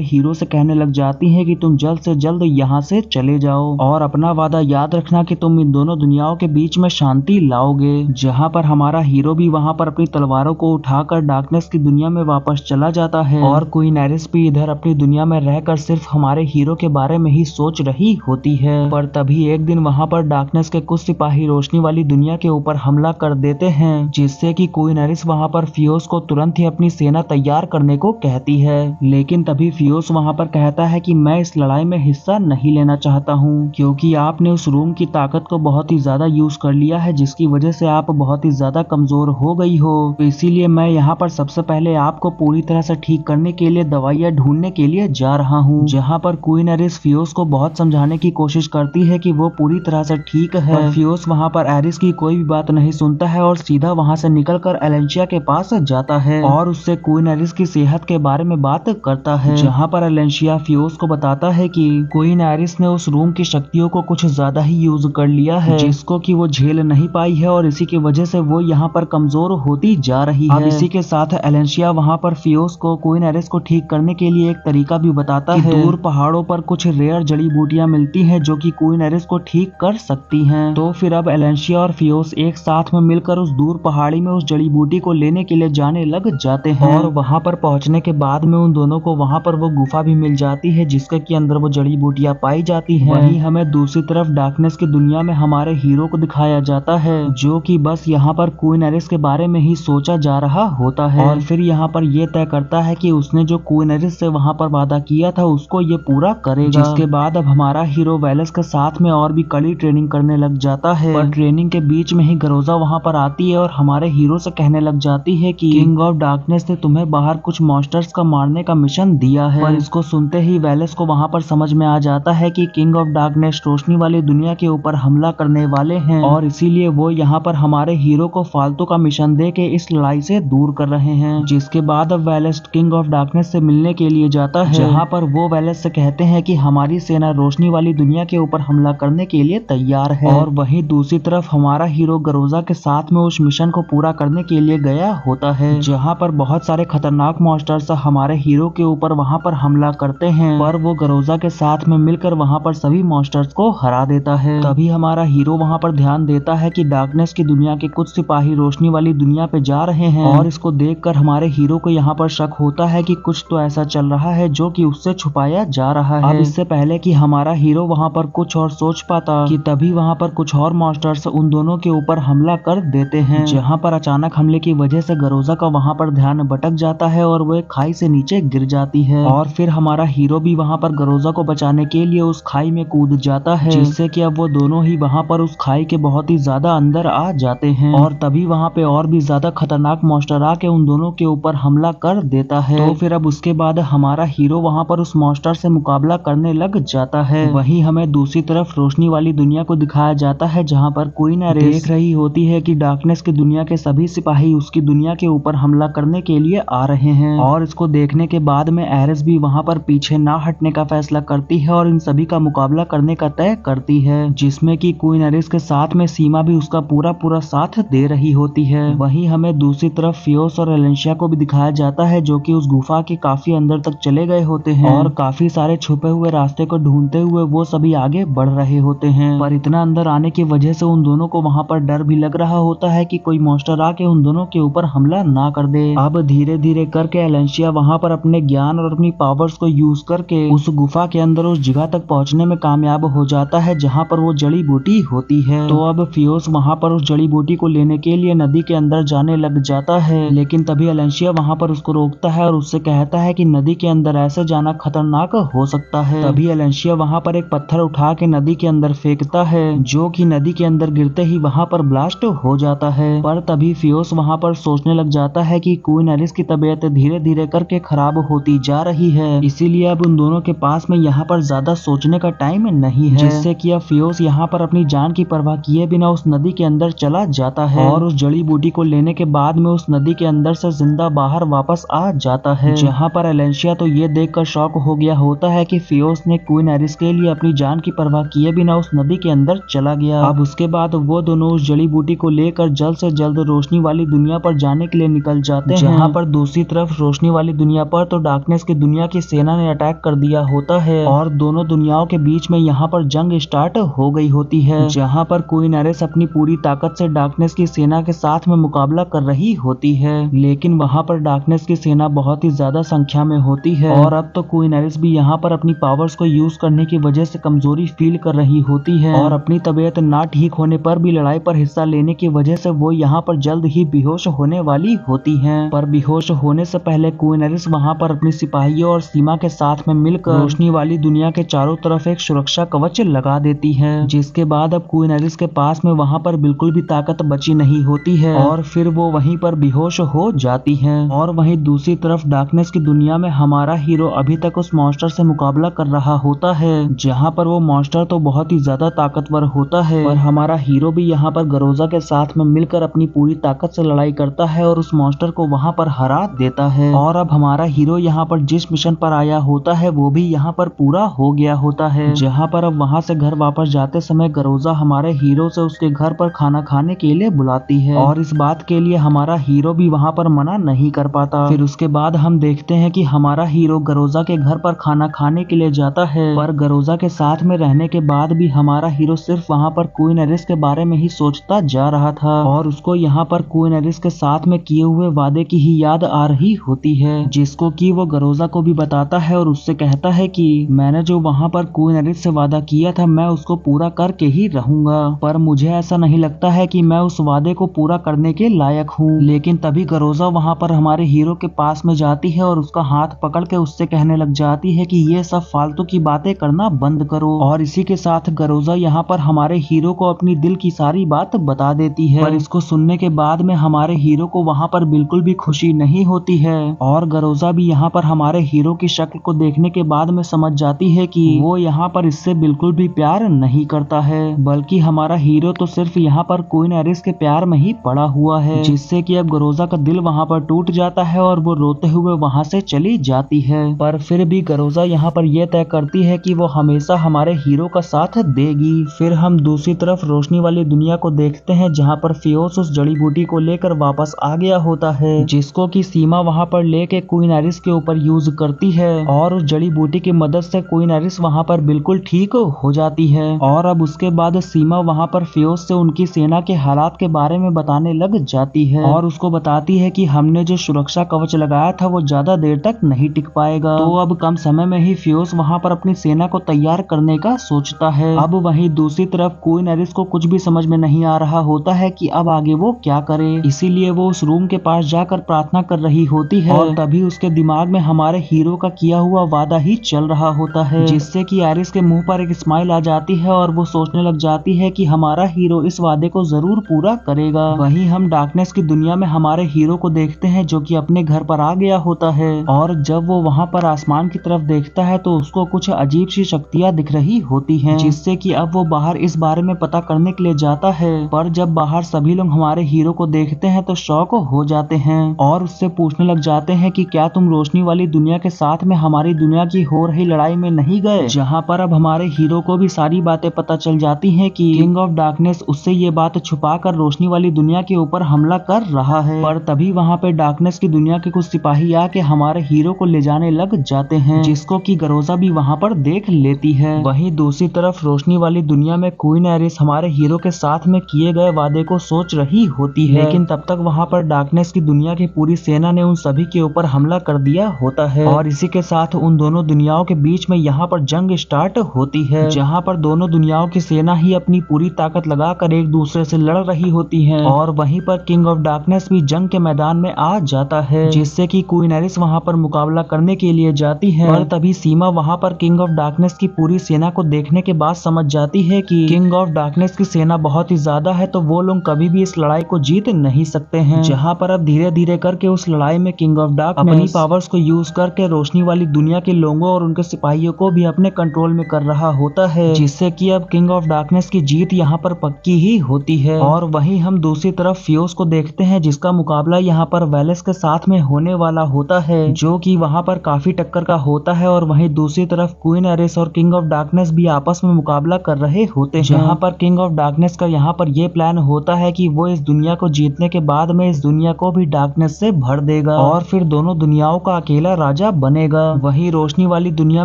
हीरो से कहने लग जाती है कि तुम जल्द से जल्द यहाँ से चले जाओ और अपना वादा याद रखना कि तुम इन दोनों दुनियाओं के बीच में शांति लाओगे, जहाँ पर हमारा हीरो भी वहाँ पर अपनी तलवारों को उठाकर डार्कनेस की दुनिया में वापस चला जाता है और क्वीन एरिस भी इधर अपनी दुनिया में रहकर सिर्फ हमारे हीरो के बारे में ही सोच रही होती है। पर तभी एक दिन वहाँ पर डार्कनेस के कुछ सिपाही रोशनी वाली दुनिया के ऊपर हमला कर देते हैं, जिससे कि क्वीन एरिस वहाँ पर फियोस को तुरंत ही अपनी सेना तैयार करने को कहती है। लेकिन तभी फियोस वहाँ पर कहता है कि मैं इस लड़ाई में हिस्सा नहीं लेना चाहता हूँ, क्योंकि आपने उस रूम की ताकत को बहुत ही ज्यादा यूज कर लिया है, जिसकी वजह से आप बहुत ही ज्यादा कमजोर हो गई हो। तो इसीलिए मैं यहाँ पर सबसे पहले आपको पूरी तरह से ठीक करने के लिए दवाइयाँ ढूंढने के लिए जा रहा हूँ। जहाँ पर क्वीन एरिस फियोस को बहुत समझाने की कोशिश करती है कि वो पूरी तरह से ठीक है, पर फियोस वहाँ पर एरिस की कोई भी बात नहीं सुनता है और सीधा वहाँ से निकलकर एलेंशिया के पास जाता है और उससे क्वीन एरिस की सेहत के बारे में बात करता है, जहाँ पर एलेंशिया फियोस को बताता है कि क्वीन एरिस ने उस रूम की शक्तियों को कुछ ज्यादा ही यूज कर लिया है, जिसको कि वो झेल नहीं पाई है और इसी की वजह से वो यहाँ पर कमजोर होती जा रही है। अब इसी के साथ एलेंशिया वहाँ पर फियोस को क्वीन एरिस को ठीक करने के लिए एक तरीका भी बताता है। दूर पहाड़ों पर कुछ रेयर जड़ी बूटियां मिलती हैं जो कि क्वीन एरिस को ठीक कर सकती हैं। तो फिर अब एलेंशिया और फियोस एक साथ में मिलकर उस दूर पहाड़ी में उस जड़ी बूटी को लेने के लिए जाने लग जाते हैं और वहाँ पर पहुँचने के बाद में उन दोनों को वहाँ पर वो गुफा भी मिल जाती है जिसके के अंदर वो जड़ी बूटियां पाई जाती हैं। वहीं हमें दूसरी तरफ डार्कनेस की दुनिया में हमारे हीरो को दिखाया जाता है जो कि बस यहाँ पर क्वीन एरिस के बारे में ही सोचा जा रहा होता है और फिर यहाँ पर ये तय करता है कि उसने जो क्वीन एरिस से वहाँ पर वादा किया था उसको ये पूरा करेगा। जिसके बाद अब हमारा हीरो वेलस के साथ में और भी कड़ी ट्रेनिंग करने लग जाता है, पर ट्रेनिंग के बीच में ही गरोजा वहाँ पर आती है और हमारे हीरो से कहने लग जाती है कि किंग ऑफ डार्कनेस ने तुम्हें बाहर कुछ मॉन्स्टर्स का मारने का मिशन दिया है। पर इसको सुनते ही वेलस को वहाँ पर समझ में आ जाता है कि किंग ऑफ डार्कनेस रोशनी वाली दुनिया के ऊपर हमला करने वाले हैं और इसीलिए वो यहाँ पर हमारे हीरो को फालतू का मिशन दे के इस लड़ाई से दूर कर रहे हैं। जिसके बाद अब वेलस किंग ऑफ डार्कनेस से मिलने के लिए जाता है, जहाँ पर वो वेलस से कहते हैं कि हमारी सेना रोशनी वाली दुनिया के ऊपर हमला करने के लिए तैयार है। और वहीं दूसरी तरफ हमारा हीरो गरोजा के साथ में उस मिशन को पूरा करने के लिए गया होता है, जहाँ पर बहुत सारे खतरनाक मॉन्स्टर्स हमारे हीरो के ऊपर वहाँ पर हमला करते हैं, पर वो गरोजा के साथ में मिलकर वहाँ पर सभी मॉन्स्टर्स को हरा देता है। तभी हमारा हीरो वहाँ पर ध्यान देता है कि डार्कनेस की दुनिया के कुछ सिपाही रोशनी वाली दुनिया पे जा रहे हैं और इसको देखकर हमारे हीरो को यहाँ पर शक होता है कि कुछ तो ऐसा चल रहा है जो कि उससे छुपाया जा रहा है। अब इससे पहले कि हमारा हीरो वहाँ पर कुछ और सोच पाता कि तभी वहाँ पर कुछ और मॉन्स्टर्स उन दोनों के ऊपर हमला कर देते हैं, जहाँ पर अचानक हमले की वजह से गरोजा का वहाँ पर ध्यान भटक जाता है और वो एक खाई से नीचे गिर जाती है और फिर हमारा हीरो भी वहाँ पर गरोजा को बचाने के लिए उस खाई में कूद जाता है, जिससे कि अब वो दोनों ही वहाँ पर उस खाई के बहुत ही ज्यादा अंदर आ जाते हैं और तभी वहाँ पे और भी ज्यादा खतरनाक मॉन्स्टर आके उन दोनों के ऊपर हमला कर देता है। तो फिर अब उसके बाद हमारा हीरो वहाँ पर उस मॉन्स्टर से मुकाबला करने लग जाता है। वहीं हमें दूसरी तरफ रोशनी वाली दुनिया को दिखाया जाता है, जहाँ पर क्वीन एरिस देख रही होती है कि डार्कनेस की दुनिया के सभी सिपाही उसकी दुनिया के ऊपर हमला करने के लिए आ रहे हैं और इसको देखने के बाद में एरिस भी वहाँ पर पीछे ना हटने का फैसला करती है और इन सभी का मुकाबला करने का तय करती है, जिसमें कि क्वीन एरिस के साथ में सीमा भी उसका पूरा पूरा साथ दे रही होती है। वहीं हमें दूसरी तरफ फियोस और एलेंशिया को भी दिखाया जाता है जो कि उस गुफा के काफी अंदर तक चले गए होते हैं और काफी सारे छुपे हुए रास्ते को ढूंढते हुए वो सभी आगे बढ़ रहे होते हैं, पर इतना अंदर आने की वजह से उन दोनों को वहाँ पर डर भी लग रहा होता है कि कोई मॉन्स्टर आके उन दोनों के ऊपर हमला ना कर दे। अब धीरे धीरे करके एलेंशिया वहाँ पर अपने ज्ञान और अपनी पावर्स को यूज करके उस गुफा के अंदर उस जगह तक पहुँचने में कामयाब हो जाता है जहाँ पर वो जड़ी बूटी होती है। तो अब फियोस वहाँ पर उस जड़ी बूटी को लेने के लिए नदी के अंदर जाने लग जाता है, लेकिन तभी एलेंशिया वहाँ पर उसको रोकता है और उससे कहता कहता है कि नदी के अंदर ऐसे जाना खतरनाक हो सकता है। तभी एलेंशिया वहाँ पर एक पत्थर उठा के नदी के अंदर फेंकता है, जो कि नदी के अंदर गिरते ही वहाँ पर ब्लास्ट हो जाता है। पर तभी फियोस वहाँ पर सोचने लग जाता है कि क्वीन एरिस की तबीयत धीरे धीरे करके खराब होती जा रही है, इसीलिए अब उन दोनों के पास में यहाँ पर ज्यादा सोचने का टाइम नहीं है, जिससे कि अब फियोस यहाँ पर अपनी जान की परवाह किए बिना उस नदी के अंदर चला जाता है और उस जड़ी बूटी को लेने के बाद में उस नदी के अंदर से जिंदा बाहर वापस आ जाता है। जहाँ पर एलेंशिया तो ये देखकर शॉक हो गया होता है कि फियोस ने क्वीन एरिस के लिए अपनी जान की परवाह किए बिना उस नदी के अंदर चला गया। अब उसके बाद वो दोनों उस जड़ी बूटी को लेकर जल्द से जल्द रोशनी वाली दुनिया पर जाने के लिए निकल जाते हैं। जहाँ पर दूसरी तरफ रोशनी वाली दुनिया पर तो डार्कनेस की दुनिया की सेना ने अटैक कर दिया होता है और दोनों दुनियाओं के बीच में यहाँ पर जंग स्टार्ट हो गई होती है, जहाँ पर क्वीन एरिस अपनी पूरी ताकत से डार्कनेस की सेना के साथ में मुकाबला कर रही होती है। लेकिन वहाँ पर डार्कनेस की सेना बहुत ही ज्यादा संख्या में होती है और अब तो क्वीन एरिस भी यहाँ पर अपनी पावर्स को यूज करने की वजह से कमजोरी फील कर रही होती है और अपनी तबीयत ना ठीक होने पर भी लड़ाई पर हिस्सा लेने की वजह से वो यहाँ पर जल्द ही बेहोश होने वाली होती हैं। पर बेहोश होने से पहले क्वीन एरिस वहाँ पर अपनी सिपाहियों और सीमा के साथ में मिलकर रोशनी वाली दुनिया के चारों तरफ एक सुरक्षा कवच लगा देती है, जिसके बाद अब क्वीन एरिस के पास में वहाँ पर बिल्कुल भी ताकत बची नहीं होती है और फिर वो वहीं पर बेहोश हो जाती है। और वहीं दूसरी तरफ डार्कनेस की दुनिया में हमारा हीरो अभी तक उस मॉन्स्टर से मुकाबला कर रहा होता है, जहाँ पर वो मॉन्स्टर तो बहुत ही ज्यादा ताकतवर होता है, पर हमारा हीरो भी यहाँ पर गरोजा के साथ में मिलकर अपनी पूरी ताकत से लड़ाई करता है और उस मॉन्स्टर को वहाँ पर हरा देता है। और अब हमारा हीरो यहाँ पर जिस मिशन पर आया होता है वो भी यहाँ पर पूरा हो गया होता है, जहाँ पर अब वहाँ से घर वापस जाते समय गरोजा हमारे हीरो से उसके घर पर खाना खाने के लिए बुलाती है और इस बात के लिए हमारा हीरो भी वहाँ पर मना नहीं कर पाता। फिर उसके बाद हम देखते हैं कि हमारा हीरो गरोजा के घर पर खाना खाने के लिए जाता है, पर गरोजा के साथ में रहने के बाद भी हमारा हीरो सिर्फ वहाँ पर क्वीन एरिस के बारे में ही सोचता जा रहा था और उसको यहाँ पर क्वीन एरिस के साथ में किए हुए वादे की ही याद आ रही होती है, जिसको कि वो गरोजा को भी बताता है और उससे कहता है कि मैंने जो वहाँ पर क्वीन एरिस से वादा किया था मैं उसको पूरा करके ही रहूंगा, पर मुझे ऐसा नहीं लगता है कि मैं उस वादे को पूरा करने के लायक हूँ। लेकिन तभी गरोजा वहाँ पर हमारे हीरो के पास में जाती है और उसका हाथ पकड़ के उससे कहने लग जाती है कि ये सब फालतू की बातें करना बंद करो। और इसी के साथ गरोजा यहाँ पर हमारे हीरो को अपनी दिल की सारी बात बता देती है, पर इसको सुनने के बाद में हमारे हीरो को वहाँ पर बिल्कुल भी खुशी नहीं होती है और गरोजा भी यहाँ पर हमारे हीरो की शक्ल को देखने के बाद में समझ जाती है कि वो यहाँ पर इससे बिल्कुल भी प्यार नहीं करता है, बल्कि हमारा हीरो तो सिर्फ यहाँ पर क्वीन एरिस के प्यार में ही पड़ा हुआ है, जिससे कि अब गरोजा का दिल वहाँ पर टूट जाता है और वो रोते हुए वहाँ से चली जाती है। पर फिर भी गरोजा यहाँ पर यह तय करती है कि वो हमेशा हमारे हीरो का साथ देगी। फिर हम दूसरी तरफ रोशनी वाली दुनिया को देखते हैं, जहाँ पर फियोस उस जड़ी बूटी को लेकर वापस आ गया होता है, जिसको कि सीमा वहाँ पर लेके क्वीन एरिस के ऊपर यूज करती है और उस जड़ी बूटी की मदद से क्वीन एरिस वहाँ पर बिल्कुल ठीक हो जाती है। और अब उसके बाद सीमा वहाँ पर फियोस से उनकी सेना के हालात के बारे में बताने लग जाती है और उसको बताती है कि हमने जो सुरक्षा कवच लगाया था वो ज्यादा देर तक नहीं टिक पाएगा, तो अब कम समय में ही फियोस वहाँ पर अपनी सेना को तैयार करने का सोचता है। अब वहीं दूसरी तरफ क्वीन एरिस को कुछ भी समझ में नहीं आ रहा होता है कि अब आगे वो क्या करे, इसीलिए वो उस रूम के पास जाकर प्रार्थना कर रही होती है और तभी उसके दिमाग में हमारे हीरो का किया हुआ वादा ही चल रहा होता है, जिससे कि एरिस के मुंह पर एक स्माइल आ जाती है और वो सोचने लग जाती है कि हमारा हीरो इस वादे को जरूर पूरा करेगा। वहीं हम डार्कनेस की दुनिया में हमारे हीरो को देखते हैं जो कि अपने घर पर आ गया होता है और जब वो वहाँ पर आसमान की तरफ देखता है तो उसको कुछ अजीब सी शक्तियाँ दिख रही होती हैं, जिससे कि अब वो बाहर इस बारे में पता करने के लिए जाता है। पर जब बाहर सभी लोग हमारे हीरो को देखते हैं तो शॉक हो जाते हैं और उससे पूछने लग जाते हैं कि क्या तुम रोशनी वाली दुनिया के साथ में हमारी दुनिया की हो रही लड़ाई में नहीं गए, जहाँ पर अब हमारे हीरो को भी सारी बातें पता चल जाती हैं कि किंग ऑफ डार्कनेस उससे ये बात छुपाकर रोशनी वाली दुनिया के ऊपर हमला कर रहा है। पर तभी वहाँ पे डार्कनेस की दुनिया के कुछ सिपाही आके हमारे हीरो को ले जाने लग जाते हैं, जिसको कि गरोजा भी वहाँ पर देख लेती है। वहीं दूसरी तरफ रोशनी वाली दुनिया में क्वीन एरिस हमारे हीरो के साथ में किए गए वादे को सोच रही होती है, लेकिन तब तक वहाँ पर डार्कनेस की दुनिया की पूरी सेना ने उन सभी के ऊपर हमला कर दिया होता है और इसी के साथ उन दोनों दुनियाओं के बीच में यहाँ पर जंग स्टार्ट होती है, जहाँ पर दोनों दुनियाओं की सेना ही अपनी पूरी ताकत लगाकर एक दूसरे से लड़ रही होती है और वहीं पर किंग ऑफ डार्कनेस भी जंग के मैदान में आ जाता है, जिससे कि क्वीन एरिस वहाँ पर मुकाबला करने के लिए जाती है। और तभी सीमा वहाँ पर किंग ऑफ डार्कनेस की पूरी सेना को देखने के बाद समझ जाती है कि किंग ऑफ डार्कनेस की सेना बहुत ही ज्यादा है, तो वो लोग कभी भी इस लड़ाई को जीत नहीं सकते हैं। जहाँ पर अब धीरे धीरे करके उस लड़ाई में किंग ऑफ डार्कनेस अपनी पावर्स को यूज करके रोशनी वाली दुनिया के लोगों और उनके सिपाहियों को भी अपने कंट्रोल में कर रहा होता है, जिससे कि अब किंग ऑफ डार्कनेस की जीत यहाँ पर पक्की ही होती है। और वहीं हम दूसरी तरफ फ्यूज को देखते हैं, जिसका मुकाबला यहाँ पर वेलेस के साथ में होने वाला होता है, जो कि वहाँ पर काफी टक्कर का होता है। और वहीं दूसरी तरफ क्वीन एरिस और किंग ऑफ डार्कनेस भी आपस में मुकाबला कर रहे होते हैं, जहाँ पर किंग ऑफ डार्कनेस का यहाँ पर ये प्लान होता है कि वो इस दुनिया को जीतने के बाद में इस दुनिया को भी डार्कनेस से भर देगा और फिर दोनों दुनियाओं का अकेला राजा बनेगा। वहीं रोशनी वाली दुनिया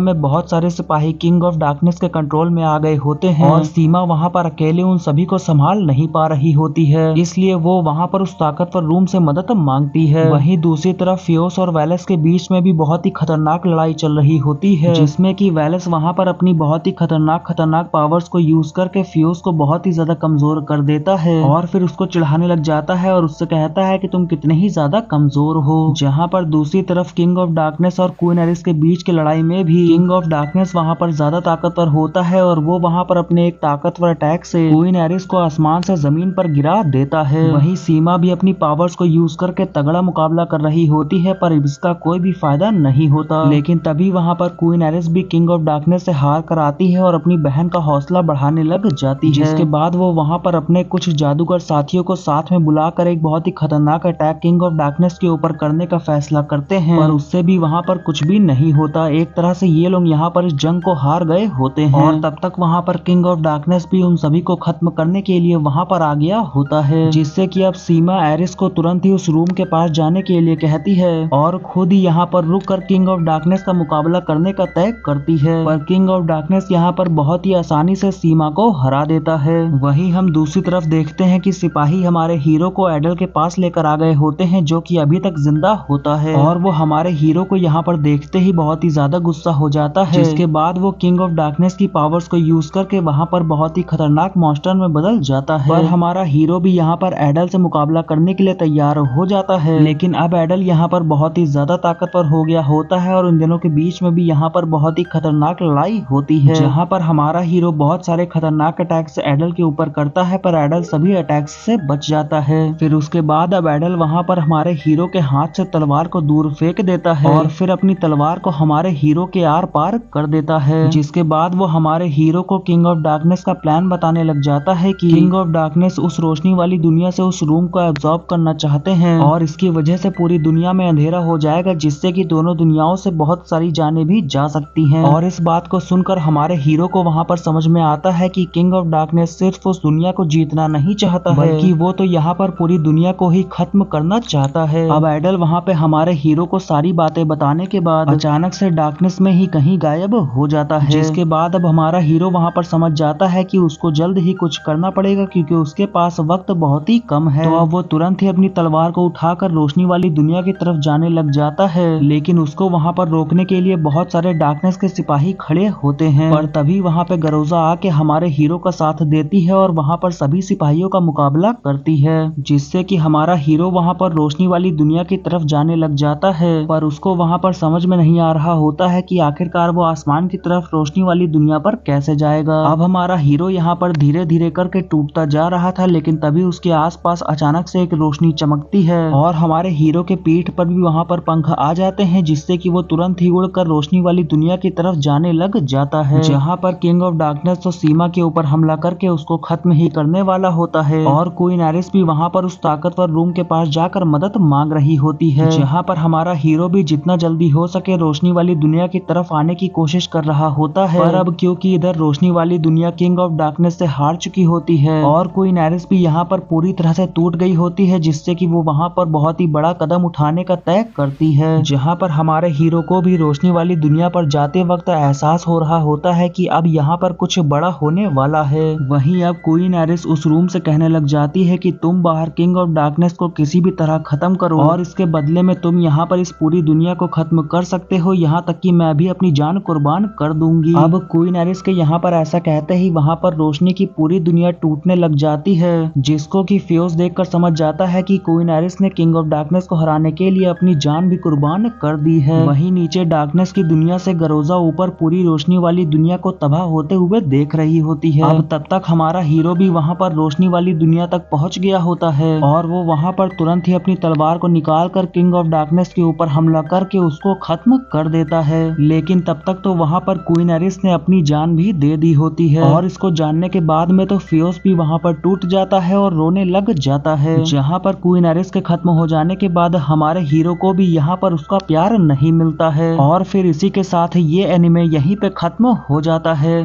में बहुत सारे सिपाही किंग ऑफ डार्कनेस के कंट्रोल में आ गए होते हैं और सीमा वहाँ पर अकेले उन सभी को संभाल नहीं पा रही होती है, इसलिए वो वहाँ पर उस ताकतवर रूम से मदद मांगती है। वहीं दूसरी तरफ फ्यूज और वेलेस के बीच में भी बहुत ही खतरनाक लड़ाई चल रही होती है, जिसमें कि वेलेस वहाँ पर अपनी बहुत ही खतरनाक पावर्स को यूज करके फ्यूज को बहुत ही ज्यादा कमजोर कर देता है और फिर उसको चिढ़ाने लग जाता है और उससे कहता है कि तुम कितने ही ज्यादा कमजोर हो। जहाँ पर दूसरी तरफ किंग ऑफ डार्कनेस और क्वीन एरिस के बीच की लड़ाई में भी किंग ऑफ डार्कनेस वहाँ पर ज्यादा ताकतवर होता है और वो वहाँ पर अपने एक ताकतवर अटैक से क्वीन एरिस को आसमान से जमीन पर गिरा देता है। वहीं सीमा भी अपनी पावर्स को यूज करके तगड़ा मुकाबला कर रही होती है, पर इसका कोई भी फायदा नहीं होता। लेकिन तभी वहाँ पर क्वीन एरिस भी किंग ऑफ डार्कनेस से हार कर आती है और अपनी बहन का हौसला बढ़ाने लग जाती है, जिसके बाद वो वहाँ पर अपने कुछ जादूगर साथियों को साथ में बुलाकर एक बहुत ही खतरनाक अटैक किंग ऑफ डार्कनेस के ऊपर करने का फैसला करते हैं, पर उससे भी वहाँ पर कुछ भी नहीं होता। एक तरह से ये लोग यहाँ पर इस जंग को हार गए होते हैं और तब तक वहाँ पर किंग ऑफ डार्कनेस भी उन सभी को खत्म करने के लिए वहाँ पर आ गया होता है, जिससे कि अब सीमा एरिस को तुरंत ही उस रूम के पास जाने के लिए कहती है और खुद ही यहाँ पर रुक कर किंग ऑफ डार्कनेस का मुकाबला करने का तय करती है। पर किंग ऑफ डार्कनेस यहाँ पर बहुत ही आसानी से सीमा को हरा देता है। वहीं हम दूसरी तरफ देखते हैं कि सिपाही हमारे हीरो को एडल के पास लेकर आ गए होते हैं, जो कि अभी तक जिंदा होता है और वो हमारे हीरो को यहाँ पर देखते ही बहुत ही ज्यादा गुस्सा हो जाता है, जिसके बाद वो किंग ऑफ डार्कनेस की पावर्स को यूज करके वहाँ पर बहुत ही खतरनाक मॉन्स्टर में बदल जाता है। पर हमारा हीरो भी यहाँ पर एडल से मुकाबला करने के लिए तैयार हो जाता है, लेकिन अब एडल यहाँ पर बहुत ही ज्यादा ताकतवर हो गया होता है और इन दोनों के बीच में भी यहाँ पर बहुत ही खतरनाक लड़ाई होती है, जहाँ पर हमारा हीरो बहुत सारे खतरनाक अटैक्स एडल के ऊपर करता है, पर एडल सभी अटैक्स से बच जाता है। फिर उसके बाद अब एडल वहाँ पर हमारे हीरो के हाथ से तलवार को दूर फेंक देता है और फिर अपनी तलवार को हमारे हीरो के आर पार कर देता है, जिसके बाद वो हमारे हीरो को किंग ऑफ डार्कनेस का प्लान बताने लग जाता है कि किंग ऑफ डार्कनेस उस रोशनी वाली दुनिया से उस रूम को एब्जॉर्ब करना चाहते हैं और इसकी वजह से पूरी दुनिया में अंधेरा हो जाएगा, जिससे कि दोनों दुनियाओं से बहुत सारी जानें भी जा सकती हैं। और इस बात को सुनकर हमारे हीरो को वहाँ पर समझ में आता है कि किंग ऑफ डार्कनेस सिर्फ उस दुनिया को जीतना नहीं चाहता है, बल्कि वो तो यहाँ पर पूरी दुनिया को ही खत्म करना चाहता है। अब एडल वहाँ पे हमारे हीरो को सारी बातें बताने के बाद अचानक से डार्कनेस में ही कहीं गायब हो जाता है, जिसके बाद अब हमारा हीरो वहाँ पर समझ जाता है कि उसको जल्द ही कुछ करना पड़ेगा, क्योंकि उसके पास वक्त बहुत ही कम है। तो अब वो तुरंत ही अपनी तलवार को उठाकर रोशनी वाली दुनिया की तरफ जाने लग जाता है, लेकिन उसको वहाँ पर रोकने के लिए बहुत सारे डार्कनेस के सिपाही खड़े होते हैं। पर तभी वहाँ पे गरोजा आके हमारे हीरो का साथ देती है और वहाँ पर सभी सिपाहियों का मुकाबला करती है, जिससे कि हमारा हीरो वहाँ पर रोशनी वाली दुनिया की तरफ जाने लग जाता है। पर उसको वहाँ पर समझ में नहीं आ रहा होता है कि आखिरकार वो आसमान की तरफ रोशनी वाली दुनिया पर कैसे जाएगा। अब हमारा हीरो यहाँ पर धीरे धीरे करके टूटता जा रहा था, लेकिन तभी उसके आसपास अचानक से एक रोशनी चमकती है और हमारे हीरो के पीठ पर भी वहाँ पर पंख आ जाते हैं, जिससे कि वो तुरंत ही उड़कर रोशनी वाली दुनिया की तरफ जाने लग जाता है, जहाँ पर किंग ऑफ डार्कनेस तो सीमा के ऊपर हमला करके उसको खत्म ही करने वाला होता है और क्वीन एरिस भी वहाँ पर उस ताकतवर रूम के पास जाकर मदद मांग रही होती है, जहाँ पर हमारा हीरो भी जितना जल्दी हो सके रोशनी वाली दुनिया की तरफ आने की कोशिश कर रहा होता है। पर अब क्योंकि इधर रोशनी वाली दुनिया किंग ऑफ डार्कनेस से हार चुकी होती है और क्वीन एरिस भी यहाँ पर पूरी तरह से टूट गई होती है, जिससे कि वो वहाँ पर बहुत ही बड़ा कदम उठाने का तय करती है, जहाँ पर हमारे हीरो को भी रोशनी वाली दुनिया पर जाते वक्त एहसास हो रहा होता है कि अब यहाँ पर कुछ बड़ा होने वाला है। वहीं अब क्वीन एरिस उस रूम से कहने लग जाती है कि तुम बाहर किंग ऑफ डार्कनेस को किसी भी तरह खत्म करो और इसके बदले में तुम यहाँ पर इस पूरी दुनिया को खत्म कर सकते हो, यहाँ तक कि मैं भी अपनी जान कुर्बान कर दूंगी। अब क्वीन एरिस के यहाँ पर ऐसा कहते ही वहाँ पर रोशनी की पूरी दुनिया टूटने लग जाती है, जिसको कि फ्यूज देखकर समझ जाता है कि क्वीन एरिस ने किंग ऑफ डार्कनेस को हराने के लिए अपनी जान भी कुर्बान कर दी है। वहीं नीचे डार्कनेस की दुनिया से गरोजा ऊपर पूरी रोशनी वाली दुनिया को तबाह होते हुए देख रही होती है। अब तब तक हमारा हीरो भी वहाँ पर रोशनी वाली दुनिया तक पहुँच गया होता है और वो वहाँ पर तुरंत ही अपनी तलवार को निकाल कर किंग ऑफ डार्कनेस के ऊपर हमला करके उसको खत्म कर देता है। लेकिन तब तक तो वहाँ पर क्वीन एरिस ने अपनी जान भी दे दी होती है और इसको जानने के बाद में तो फियोस भी वहाँ पर टूट जाता है और रोने लग जाता है। जहाँ पर क्वीन एरिस के खत्म हो जाने के बाद हमारे हीरो को भी यहाँ पर उसका प्यार नहीं मिलता है और फिर इसी के साथ ये एनिमे यहीं पे खत्म हो जाता है।